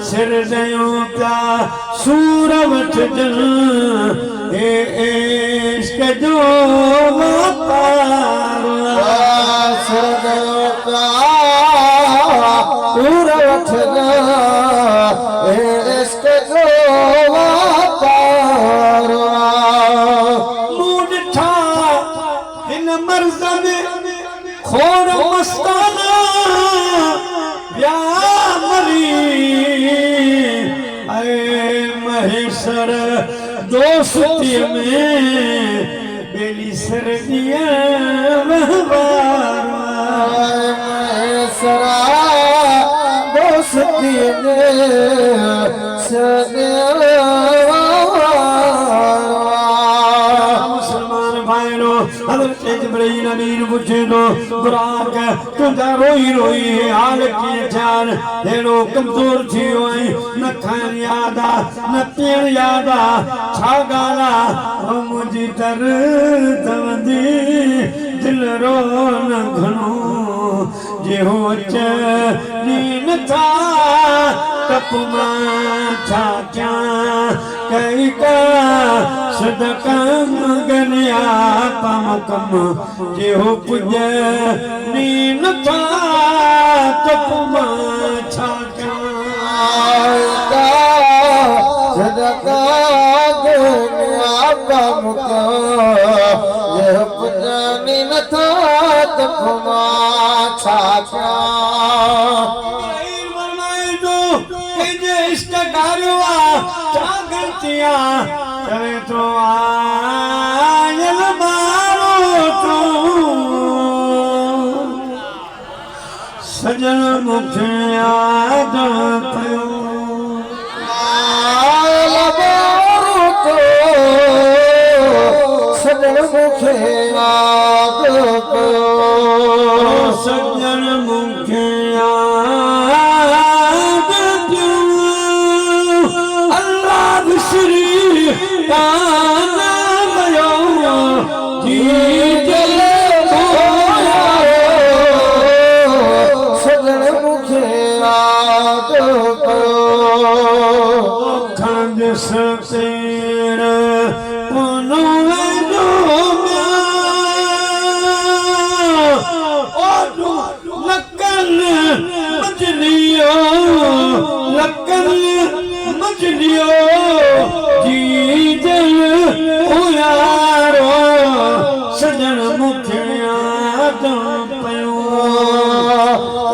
सिर दयों क्या सूरवठ जन इश्क जो सिर दयों क्या सूरवठ जन इश्क जो मूड था इन मर्ज में खोर मस्ताना या मरी ऐ महेश्वर दोस्ती में बेली सरदिया महेश्वर दोस्ती में हज़रत जिब्रील अमीन पुछे तो बुराक तुंहिंजा रोई रोई हाल कीअं थियान हेड़ो कमज़ोर थी वियो आहीं न खाइण यादि आहे न पीअण यादि आहे छा ॻाल्हि आहे मुंहिंजी दर्द वंदी दिल रो न घणो जे हो अचनी नथा तप मां छा कयां कई का सदका मगनिया पम कम जे हो पुज नी नथा तप मां छा कयां सदका मगनिया पम कम जे हो पुज नी नथा तप मां छा कयां इश्क गारियो चा गलतियां करे तो आयल मारो तू सजन मुखे याद कयो आयल मारो तो सजन मुखे याद कयो सजन मुखे श्री काना मयो जी जले सजन मुखे याद कयो खंड ससेर पुनो जो ओ याद पयो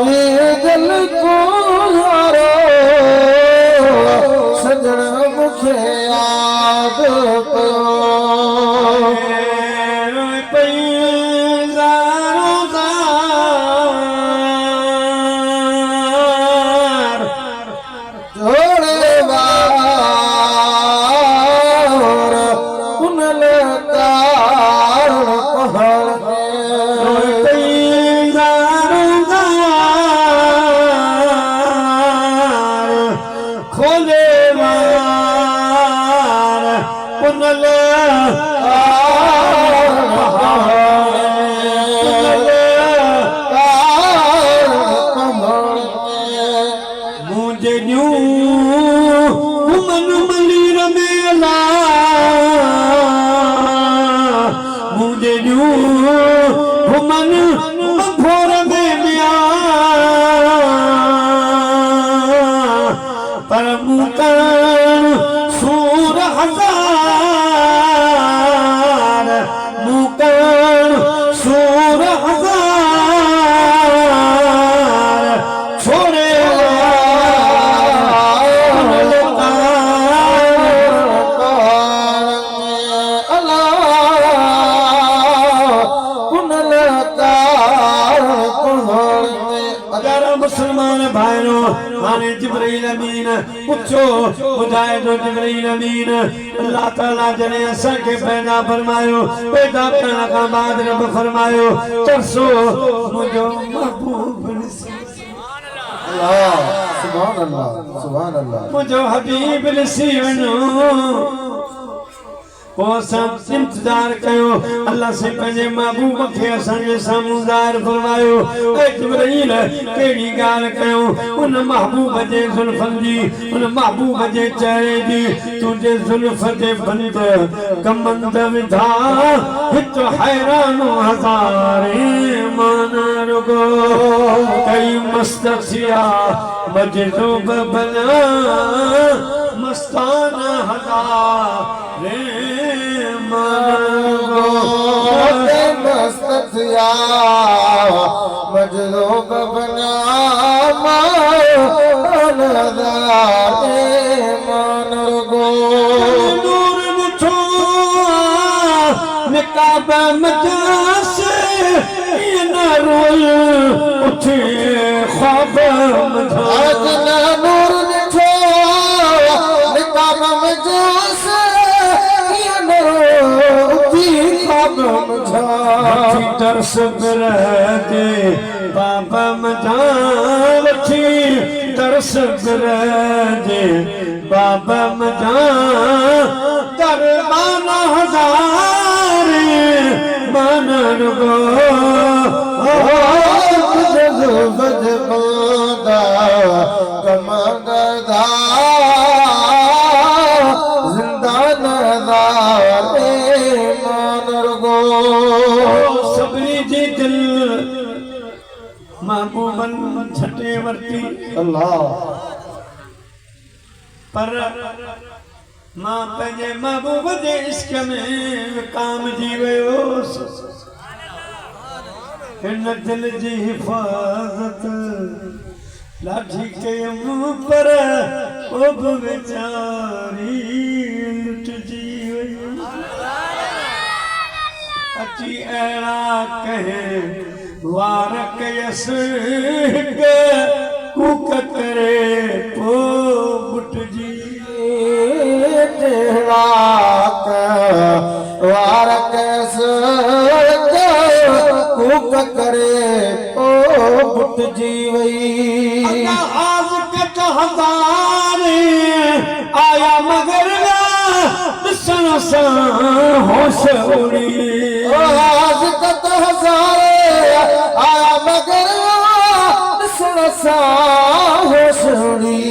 ये दिल को हारो सजन मुखे याद पयो जिब्राइल अमीन पूछो बुधाए तो जिब्राइल अमीन अल्लाह ताला जने असन के पैदा फरमायो पैदा करने का बाद रब फरमायो तरसो मुझो महबूब अल्लाह सुभान अल्लाह सुभान अल्लाह मुझो हबीब नसीबनो इंतजार कयो अल्लाह से पंहिंजे महबूब खे असांजे साम्हूं ज़ाहिर फरमायो ऐ जिब्राइल कहिड़ी ॻाल्हि कयो उन महबूब जे ज़ुल्फ़नि जी उन महबूब जे चेहरे जी तुंहिंजे ज़ुल्फ़ जे बंद कमंद विधा हिते हैरानो हज़ारे मान रुगो कई मस्तसिया मजदो बबला मस्तान हज़ारे मस्तया मजलो बबना मान गो नूर मुठो निकाब मजास ये न रोल उठे ख्वाब मजास नूर मुठो निकाब मजास तरस दे बाबा मजान वठी तरस दे बाबा मजान दरबान हजार मन गो कमंदा जिंदान सबरी जी दिल महबूबन छटे वरती अल्लाह पर मां पंहिंजे महबूब जे इश्क में काम जी वियो हिन दिल जी हिफ़ाज़त लाठी कयमि पर ओ बि वेचारी लुटिजी वई अची अहिड़ा कहे वार कयस कूक करे पो बुटजी वार कयस कूक करे पो बुटजी वई आज कट हज़ारे आया मगर ॾिसण सां होश उड़ी आज कत हज़ारे आया मगर ॾिसण सां होश उड़ी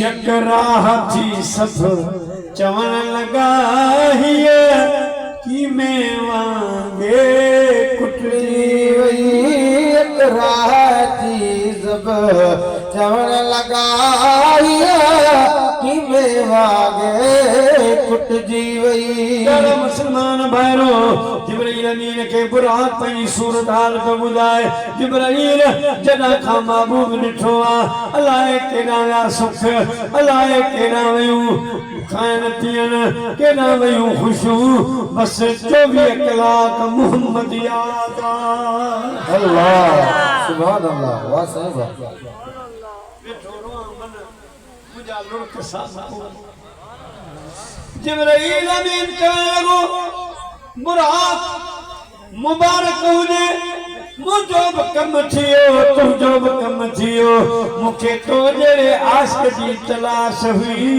यक राह थी सभु चवण लॻा हीअ की में वांगे कुटड़ी वई यक राह थी सभु चवण लॻा की में वांगे कुटजी वई मुसलमान भाइरो जिब्राइल जिब्राइल अमीन के बुराक पंहिंजी सूरत हाल पे ॿुधाए जिब्राइल जॾहिं खां महबूब ॾिठो आहे अलाए केॾां विया सुख अलाए केॾां वयूं खाइण पीअण केॾां वयूं ख़ुशियूं बसि 24 कलाक मोहम्मद याद आहे अल्लाह सुभान अल्लाह वाह साहिब मुंहिंजा लुड़क सां जिब्राइल अमीन चवण लॻो बुराक मुबारक हुजे मुझो भी कम थियो तुझो भी कम थियो मुखे तो जड़े आशिक जी तलाश हुई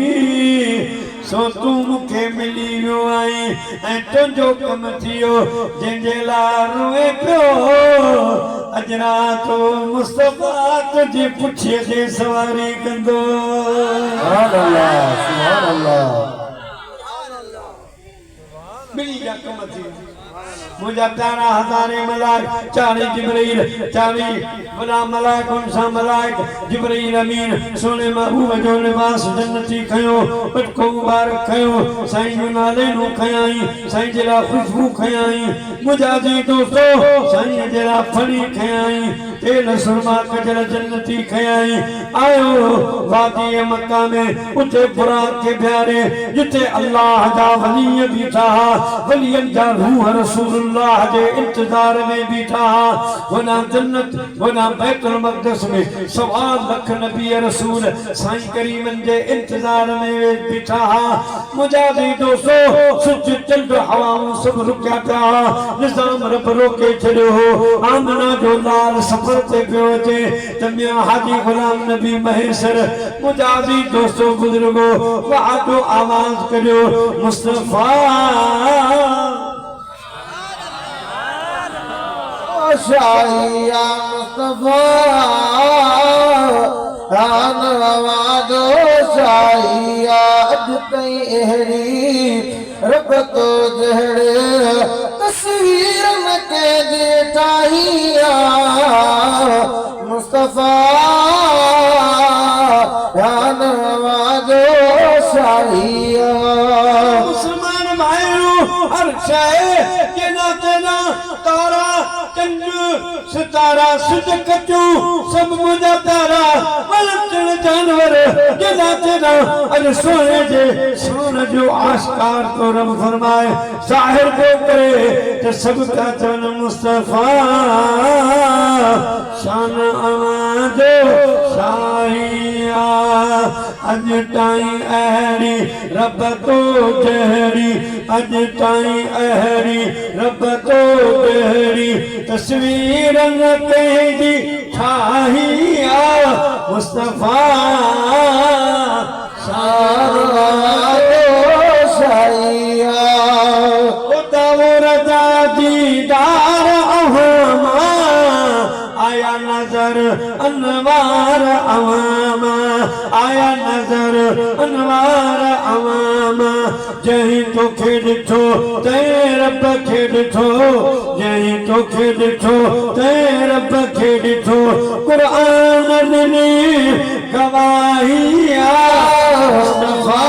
सो तू मुखे मिली वियो आई ऐं तुझो कम थियो जंहिंजे लाइ रोए पियो अजरा तो मुस्तफा तुझी पुठीअ ते सवारी कंदो सुभान अल्लाह मिली जा कम थियो मुझा प्यारा हजारे मलाइक 40 जिब्राइल 40 वला मलाइक उनसा मलाइक जिब्राइल अमीन सोने महबूब जो लिबास जन्नती खयो पटको मुबारक खयो साईं जो नाले नो खयाई साईं जरा खुशबू खयाई मुझा जी दोस्तो साईं जरा फड़ी खयाई तेल सुरमा कजर जन्नती खयाई आयो वादी मक्का में उते बुराक के प्यारे जिते अल्लाह दा वली बीठा वलियन दा रूह रसूलुल्लाह के इंतजार में बीठा वना जन्नत वना बैतुल मक़दस में सवाल लख नबी रसूल साईं करीमन के इंतजार में बीठा मुजादी दोस्तों सुच चंद हवाओं सब रुकिया पिया निजाम रब रोके छड़ियो आमना जो लाल सफर ते पियो अचे तमिया हाजी गुलाम नबी महेशर मुजादी दोस्तों बुजुर्गो वादो आवाज करियो मुस्तफा शाहिया मुस्तफा रान आवाज़ो शाहिया अज तई अहरी रब तो जहड़े तस्वीर में के जेठाहिया मुस्तफा रान आवाज़ो शाहिया मुसलमान भाइयों हर शय के नाते ना तारा चंद सितारा सुज कचू सब मुझा प्यारा मलचण जानवर के नाते ना अज सोने जे सोन जो आशकार तो रब फरमाए जाहिर को करे तो सब का चन मुस्तफा शान आवाज़ो शाहिया अज ताईं अहरी रब तो जहरी अज ताईं अहरी रब तो जहरी तस्वीर न कहीं ठाहिया मुस्तफा शाहिया रजा दीदार अहमा आया नजर अनवार अवामा आया नजर अनवार अवामा जही तो ॾिठो ते रब खे ॾिठो जही तो ॾिठो ते रब खे ॾिठो क़ुरान ॾिनी गवाही मुस्तफा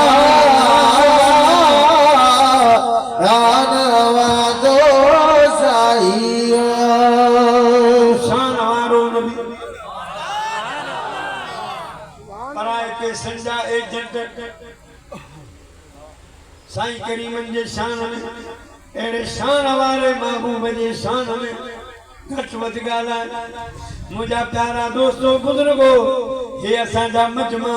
रान आवाज़ो शाहिया शान वारो नबी पराए पे संजा एजेंट साईं करीमन जे शान में अहिड़े शान वारे महबूब जे शान में घटि वधि ॻाल्हाए मुझा प्यारा दोस्तों बुजुर्गो हे असांजा मजमा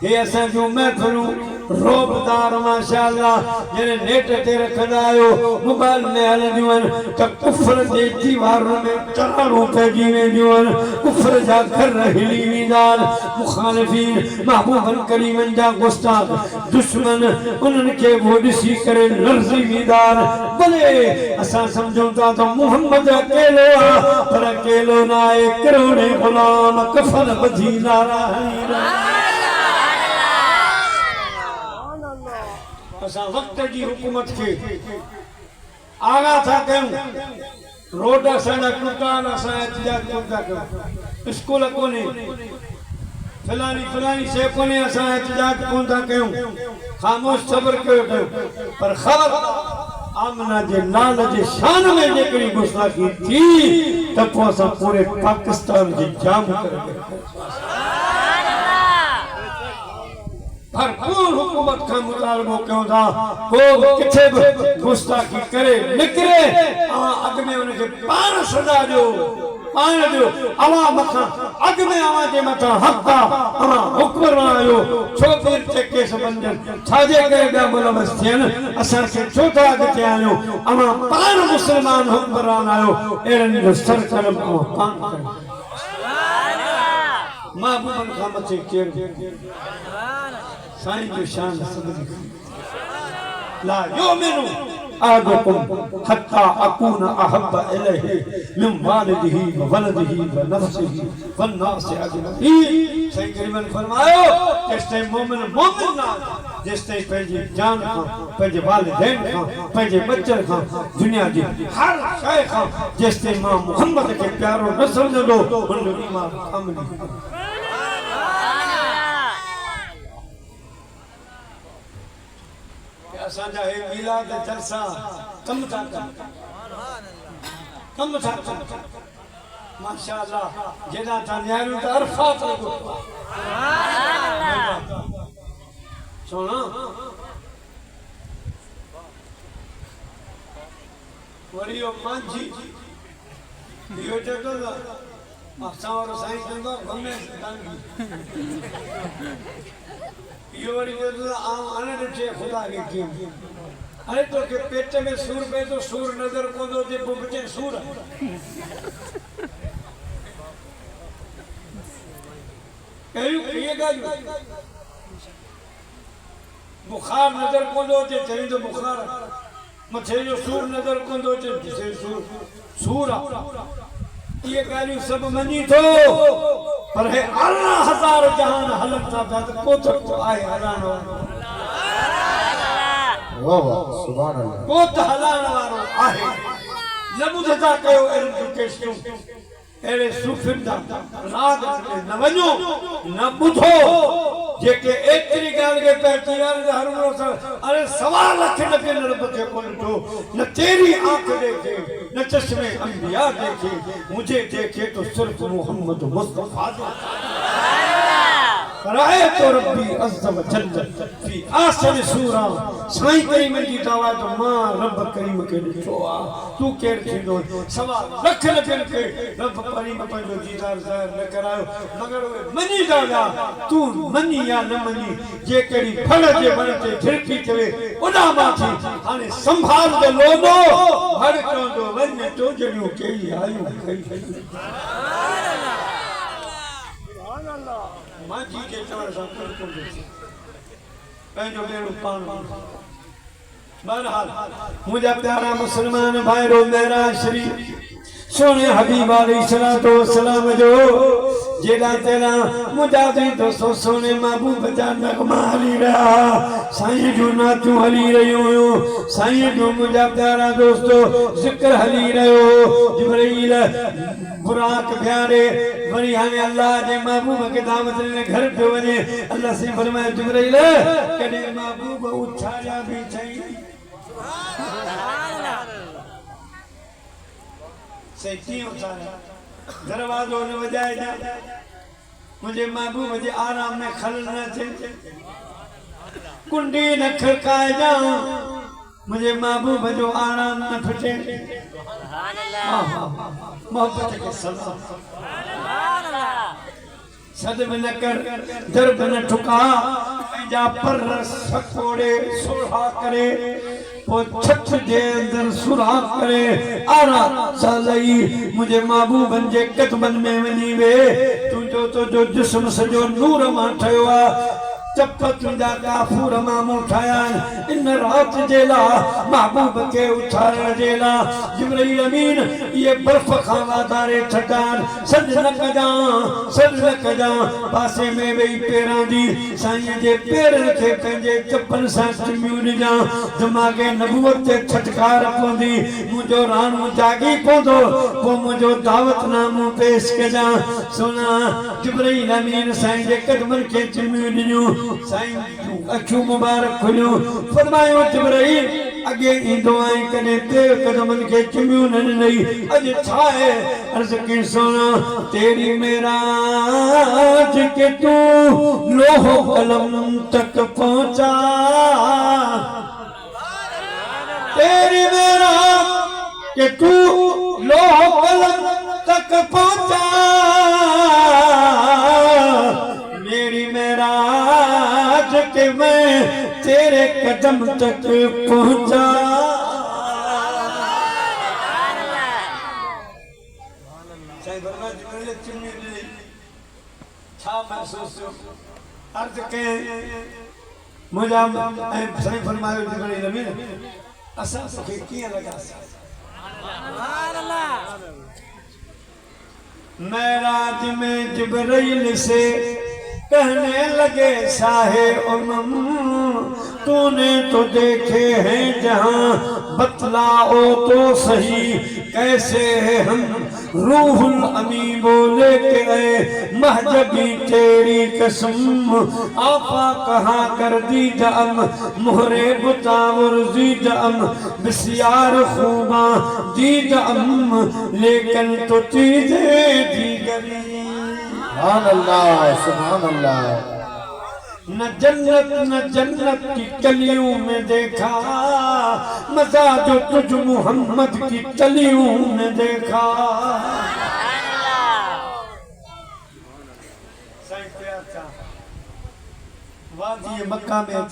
हे असांजूं महफ़िलूं रोबदार माशाअल्लाह जने नेट ते रखंदा आहियो मोबाइल में हलंदियूं आहिनि त कुफर जे दीवारुनि में चढ़ाणूं पइजी वेंदियूं आहिनि कुफर जा घर हिली वेंदा आहिनि मुखालिफ़ीन महबूबन करीमन जा गुस्ताख दुश्मन उन्हनि खे वो ॾिसी करे लर्ज़ी वेंदा आहिनि भले असां सम्झूं था त मुहम्मद अकेलो आहे पर अकेलो न आहे करोड़े गुलाम कफन ॿधी नारायण असां वक्त की हुकूमत के आगा था कयूं रोड असांजा टुटान असां एहतिजाज कोन था कयूं स्कूल कोन्हे फलानी शइ कोन्हे असां एहतिजाज कोन था कयूं ख़ामोश सब्र कयो पर ख़बर आमना जे लाल जे शान में जेकड़ी गुस्ताखी थी त पोइ असां पूरे पाकिस्तान जी जाम करे भरपूर हुकूमत का मुतालबो क्यों था को किथे भी गुस्ताखी करे निकरे अग में उनके पान सजा दो पान दो अवाम का अग में आवाज मथा हक्का हुक्मरान आयो छो पीर ते केस बंदन छाजे करे बया मुलवस थियन असां के चौथा अगते आयो अवा पान मुसलमान हुक्मरान आयो एरन जो सर कलम पान करे महबूबन का मथे केर साईं जो शान समझ ला युमिनु अहदुकुम हत्ता अकूना अहब्बा इलैहि मिन वालिदिही व वलदिही व नफ्सिही व नास अजमईन सही करीमन फरमायो जेसते मोमिन मोमिन ना जेसते पंहिंजी जान खां पंहिंजे वालिदैन खां पंहिंजे बच्चन खां दुनिया जी हर शइ खां जेसते मां मुहम्मद खे प्यारो न समझंदो हुन ईमान कामिल असांजा हे मिलाद जलसा कम था माशाअल्लाह जेड़ा था न्यारू त अरफात लगो सुनो वरियो मांझी यो जगो असां और साईं कंदो घुमे टांगी यो वरी आने ॾिठे खुदा के क्यों अरे तो के पेट में सूर पे तो सूर नजर को दो जे बुबचे सूर कहिएगा बुखार नजर को दो जे चई तो बुखार मथे जो सूर नजर को दो जे सूर ये गालियूं सब मनी थो पर है 11,000 जहान हलत था को तो आए हलान वाह वाह सुभान अल्लाह को तो हलान वारो आहे न बुझता कयो एजुकेशन एड़े सुफिंदा राग न वञो न बुधो जेके एतरी गाल के पैती यार हर रोज अरे 1.25 लाख न के रब के कोन तो न तेरी आंख देखे न चश्मे अंबिया देखे मुझे देखे तो सिर्फ मोहम्मद मुस्तफा राय तो रब्बी अज़्ज़ व जल्ल फी आसन सूरा साईं करीम जी दावा तो मां रब करीम के ॾिठो आ तू केर थींदो 1.25 लाख के रब करीम पंहिंजो दीदार ज़ाहिर न करायो मगर उहे मनी दादा तू मनी या न मनी जे कहिड़ी फल जे वण ते झिरकी चवे उॾा मां थी हाणे संभाल दे लोॾो हर चवंदो वञ टोजड़ियूं कई आयूं कई मांझी के चवण सां पंहिंजो ॾेरो पाण बहरहाल मुंहिंजा प्यारा मुस्लमान भाइरो मेहराज शरीफ़ सोने हबीब अलैहिस्सलातु वस्सलाम जो जेड़ा तेरा मुजादी दोस्तों सोने महबूब जा नगमा हली रहा साईं जो नाचू हली रहियो हुयो साईं जो मुंहिंजा प्यारा दोस्तों जिक्र हली रहियो जिब्रील बुराक प्यारे वरी हाने अल्लाह जे महबूब के दावत ने घर पे वने अल्लाह से फरमाया जिब्रील कदे महबूब उठाया भी चाहिए सही उठाया दरवाजो न वजाए जा मुझे महबूब जे आराम में खलल न थे कुंडी न खड़काए जा मुझे महबूब जो आराम न फटे मोहब्बत के सलाम सदब न कर दर्द न ठुका जा पर सकोड़े सुहा करे वो छत जे अंदर सुराख करे आरा सालई मुझे महबूबन जे कदमन में वनी वे तुझो तो जो जिस्म सजो नूर मां ठयो आ चपत जा काफूर मां उठाया इन रात जेला महबूब के उठारण जेला जिब्रील अमीन ये बर्फ खां वाधारे ठटान सज न कजा पासे में वेई पेरां दी साईं जे पेरन खे पंहिंजे चपन सां चिमियूं ॾिजां दिमाग़े नबूवत ते छटकार पवंदी मुंहिंजो राणो जागी पवंदो पोइ मुंहिंजो दावतनामो पेश कजां सोना जिब्रील अमीन साईं जे कदमनि खे चिमियूं ॾिनियूं साईं अखियूं मुबारक खुलियूं फरमायो जिब्रील अगे ईंदो आई कने ते कदमन के चुमियो न नहीं अज छाए अर्ज की सोना तेरी मेराज के तू लोह कलम तक पहुंचा तेरी मेराज के तू लोह कलम तक पहुंचा मेरी मेराज के मैं तेरे कदम तक पहुंचा महसूस अर्ज के मुझा सही फरमायो जिब्राइल अमीन असा के किया लगा मेराज में जिब्राइल से कहने लगे शाहे उमम तूने तो देखे हैं जहां बतलाओ तो सही कैसे है हम रूहुल अमी बोले के गए महजबी तेरी कसम आपा कहा कर दी जम मोहरे बुतावर दी जम बिस्यार खूबा दी जम लेकिन तो चीजें दी गई सुभान अल्लाह न जन्नत की कलियों में देखा मजा जो तुझ मोहम्मद की कलियों में देखा वादी मक्का में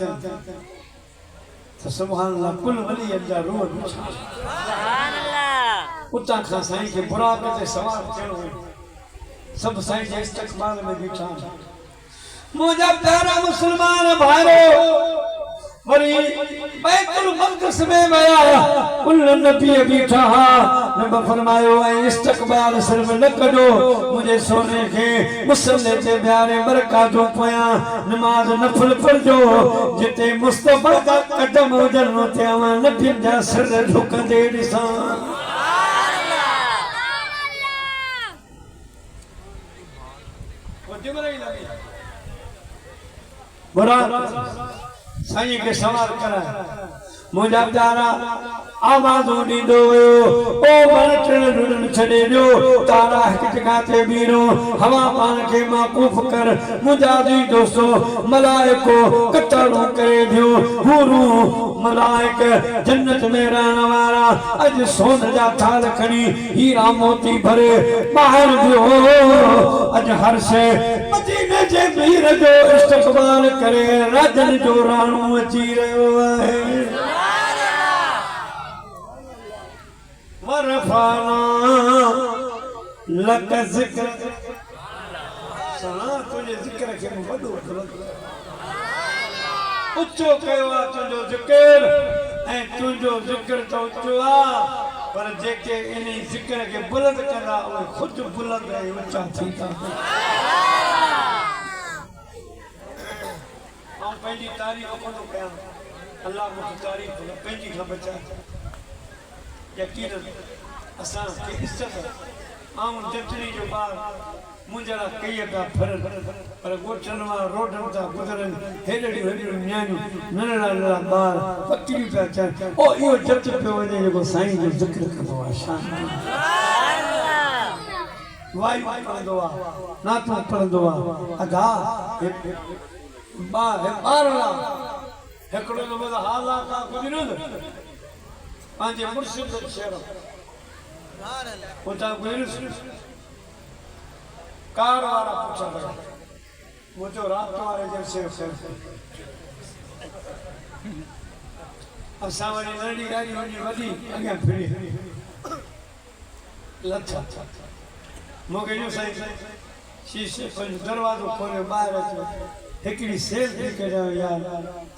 तो सुभान अल्लाह कुल वली अल्लाह रूह सुभान अल्लाह उता खां साईं के बुराक ते सवार चढ़ो सब साईं जे इस्तकबाल में बैठा मुझे प्यारा मुसलमान भाइयों वरी बैतुल मक़दिस में गया कुल नबी बैठा नबी फरमायो ऐ इस्तकबाल सिर्फ न करो मुझे सोने के मुसल्ले ते प्यारे बरकातों पया नमाज नफल पढ़ो जिते मुस्तफा का कदम उजन ते आवा नबी जा सिर झुकंदे दिसा बुरा साईं के सवाल करा मुझा प्यारा आवाज़ों ॾींदो वियो ओ बरचण छॾे ॾियो तारा हिकु जॻह ते बीरो हवा पान खे माक़ूफ़ कर मुंहिंजा दी दोस्तो मलाइको कतारूं करे ॾियो हूरू मलाइक जन्नत में रहण वारा अॼु सोन जा थाल खणी हीरा मोती भरे ॿाहिरि वियो अॼु हर शइ मदीने जे मीर जो इस्तक़बाल करे राजन जो राणो अची रहियो आहे वरफाना लक ज़िक्र सना तुझे ज़िक्र के वडो उच्चो कयो आ तुझो ज़िक्र ऐं तुझो ज़िक्र तो उच्चो आ पर जेके इन्ही ज़िक्र के बुलंद कंदा उहे खुद बुलंद ऐं ऊंचा थींदा आऊं पंहिंजी तारीफ़ कोन कयां अल्लाह मूंखे तारीफ़ पंहिंजी खां बचा यकीनन असां के इज्जत आऊं जटनी जो बार मुंहिंजा कई का फरन पर गोठन मां रोडन था गुजरन हेडड़ी हेडड़ी न्याणियूं नंढड़ा नंढड़ा ॿार फकीर पिया अचनि ओ इहो जट पियो वञे जेको साईं जो ज़िक्र कंदो आहे शान वाई पढ़ंदो आहे नातूं पढ़ंदो आहे अदा ॿारड़ा हिकिड़ो दफ़ो हाल आहे का गुजरियो पांचे मुर्शिद शेर उता गुजरियो कार वाला पूछा लगा वो जो रात वाले जैसे अब सावरी नडी गाड़ी वडी वडी अगे फिरी लच्छा मोके जो सही शीशे पर दरवाजो खोले बाहर अचो हिकड़ी सेल दी करे यार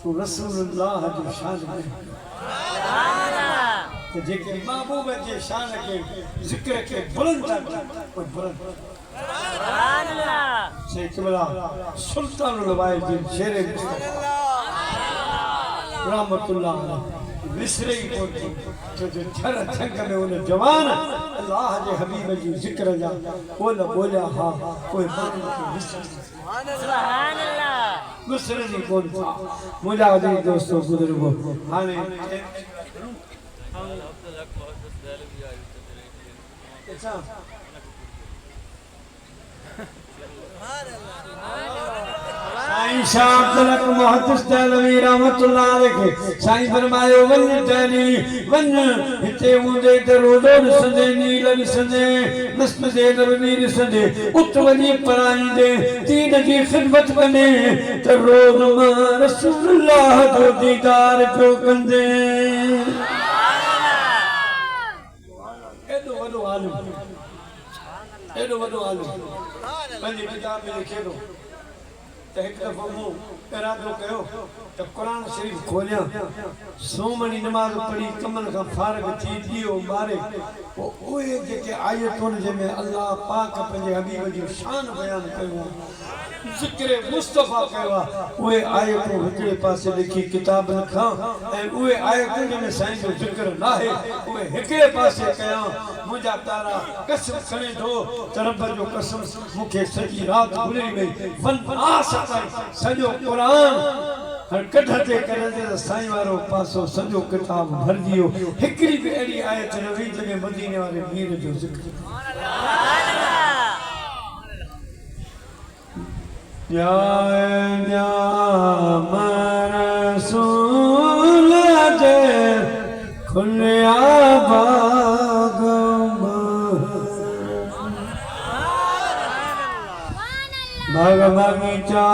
तू रसूलुल्लाह जो शान में तो जेके महबूब के शान के जिक्र के बुलंद कोई बुलंद सुभान अल्लाह से किबला सुल्तानुल वाइद शेरे रहमतुल्लाह विसरे को जो छर छंग में उन जवान अल्लाह जे हबीब जी जिक्र जा बोला हां कोई सुभान अल्लाह विसरे कोन मुझा दोस्तों बुजुर्गो हाने साईं शाह अब्दुल हक मुहद्दिस दहलवी रहमतुल्लाह अलैहि साईं फरमायो वन जानी वन हिते मुंदे ते रोज़ो ॾिसंदे नील ॾिसंदे मस्जिद नबवी ॾिसंदे उत वञी पढ़ाईंदे दीन जी ख़िदमत कंदे त रोज़ मां रसूलुल्लाह जो दीदार पियो कंदे एॾो वॾो आलिम एॾो वॾो आलिम पंहिंजी किताब में लिखे थो त हिकु दफ़ो मूं इरादो कयो त क़ुरान शरीफ़ खोलियां सोमणी नमाज़ पढ़ी कमनि खां फारग थी ॾीओ ॿारे पोइ उहे जेके आयतुनि जंहिंमें अल्लाह पाक पंहिंजे हबीब जी शान बयानु कयो ज़िक्र मुस्तफ़ा कयो आहे उहे आयतूं हिकिड़े पासे लिखी किताब लिखां ऐं उहे आयतूं जंहिंमें साईं जो ज़िक्र नाहे उहे हिकिड़े पासे कयां मुंहिंजा तारा कसम खणे थो त रब जो कसम मूंखे सॼी राति भुली वई वन आस सॼो क़ुरान हर कढते करंदे त साईं वारो पासो सॼो किताब भरिजी वियो हिकिड़ी बि अहिड़ी आयत न हुई जंहिंमें मदीने वारे मीर जो ज़िक्र या रसूल जे खुलिया बाग बाग बगीचा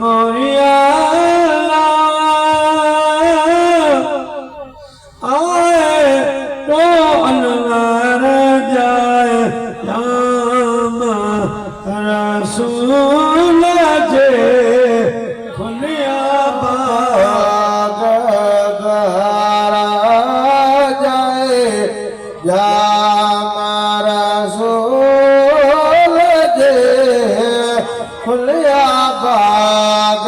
मोरिया आए तो अनवर जाए रसूल जे खुलिया बाग गरा जाए रसूल जे खुलिया बाग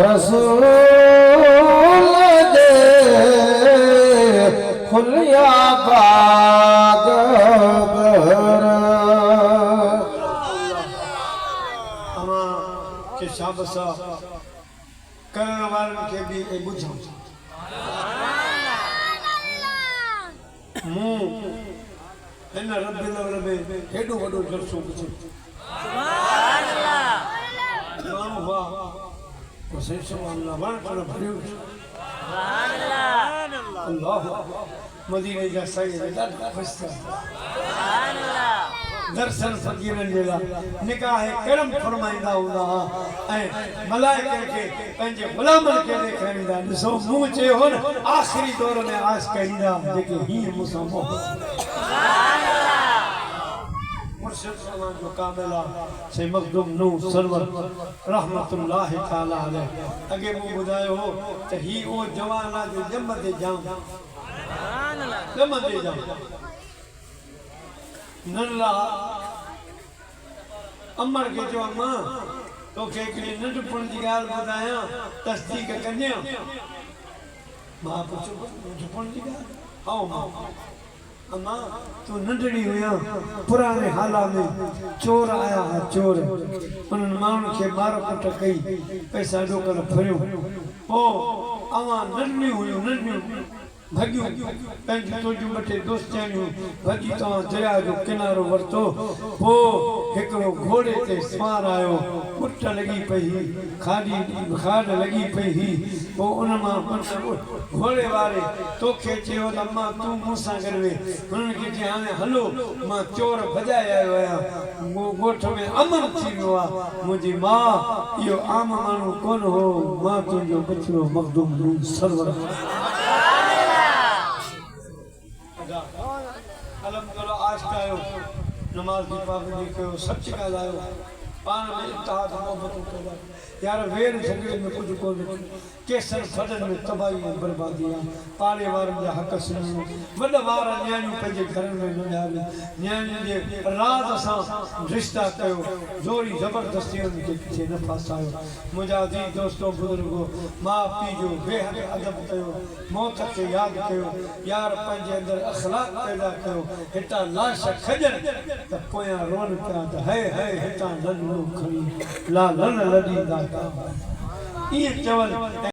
रसूल दे खुलिया बाग अमा के शाबसा करण वारन के भी ए बुझो मु इन रब रबे हेडो वडो जलसो कुछ सुभान अल्लाह मानो वाह हुसैन सुभान अल्लाह कर भरियो सुभान अल्लाह अल्लाह मदीने जा सही ॾाढा खुश सुभान अल्लाह दर्शन फकीरन जेला निकाह करम फरमाईंदा हूंदा ऐं मलाइका खे पंहिंजे गुलामनि खे ॾेखारींदा ॾिसो मूं चयो हो न आख़िरी दौर में आश कईंदा जेके हीअं मूंसां मोहबत सुभान अल्लाह मुर्शिद सलाम जो कामिला से मखदूम नूह सरवर रहमतुल्लाह ताला अलैह अगे मूं ॿुधायो हो त ही ओ जवाना जो जमदे जाम सुभान अल्लाह जमदे जाम नल्ला अमर के जो मां तो के नंढपण जी ॻाल्हि ॿुधायां तस्दीक कन्या मां पुछो नंढपण जी ॻाल्हि आओ मां अम्मा तू नंढड़ी हुया पुराने हाला में चोर आया है चोर उन माण्हुनि खे मार कुट कई पैसा ॾोकर फरियो ओ अवां नंढियूं हुयूं नंढियूं भगियूं पंहिंजी तुंहिंजूं ॿ टे दोस्तियूं भॼी तव्हां दरिया जो किनारो वरितो पोइ हिकिड़ो घोड़े ते सवार आयो पुट लॻी पई खाड लॻी पई पोइ उन मां घोड़े वारे तोखे चयो त मां तूं मूंसां गॾु वे हुननि खे चई हाणे हलो मां चोर भॼाए आयो आहियां ॻोठ में अमन थी वियो आहे मुंहिंजी माउ इहो आम माण्हू कोन हो मां तुंहिंजो बचिड़ो मखदूम नून सरवर अलहमदुलिल्लाह आश कयो नमाज की पाबंदी कयो सच ॻाल्हायो पाण में इत्तेहाद मोहबतूं कयो यार वेर झगड़े में कुझु कोन केसर फॾनि में तबाही ऐं बर्बादी आहे पाड़े वारनि जा हक़ सुञाणो वॾा वार न्याणियूं पंहिंजे घरनि में न ॼाणियूं न्याणियुनि जे राज़ सां रिश्ता कयो ज़ोरी ज़बरदस्ती उन्हनि खे किथे न फासायो मुंहिंजा अज़ीज़ दोस्तो बुज़ुर्गो माउ पीउ जो बेहद अदब कयो मौत खे यादि कयो यार पंहिंजे अंदरि अख़लाक़ पैदा कयो हितां लाश खॼनि त पोयां रोन पिया त है हितां लॾो खणी ला लॾ लॾींदा इहे चवनि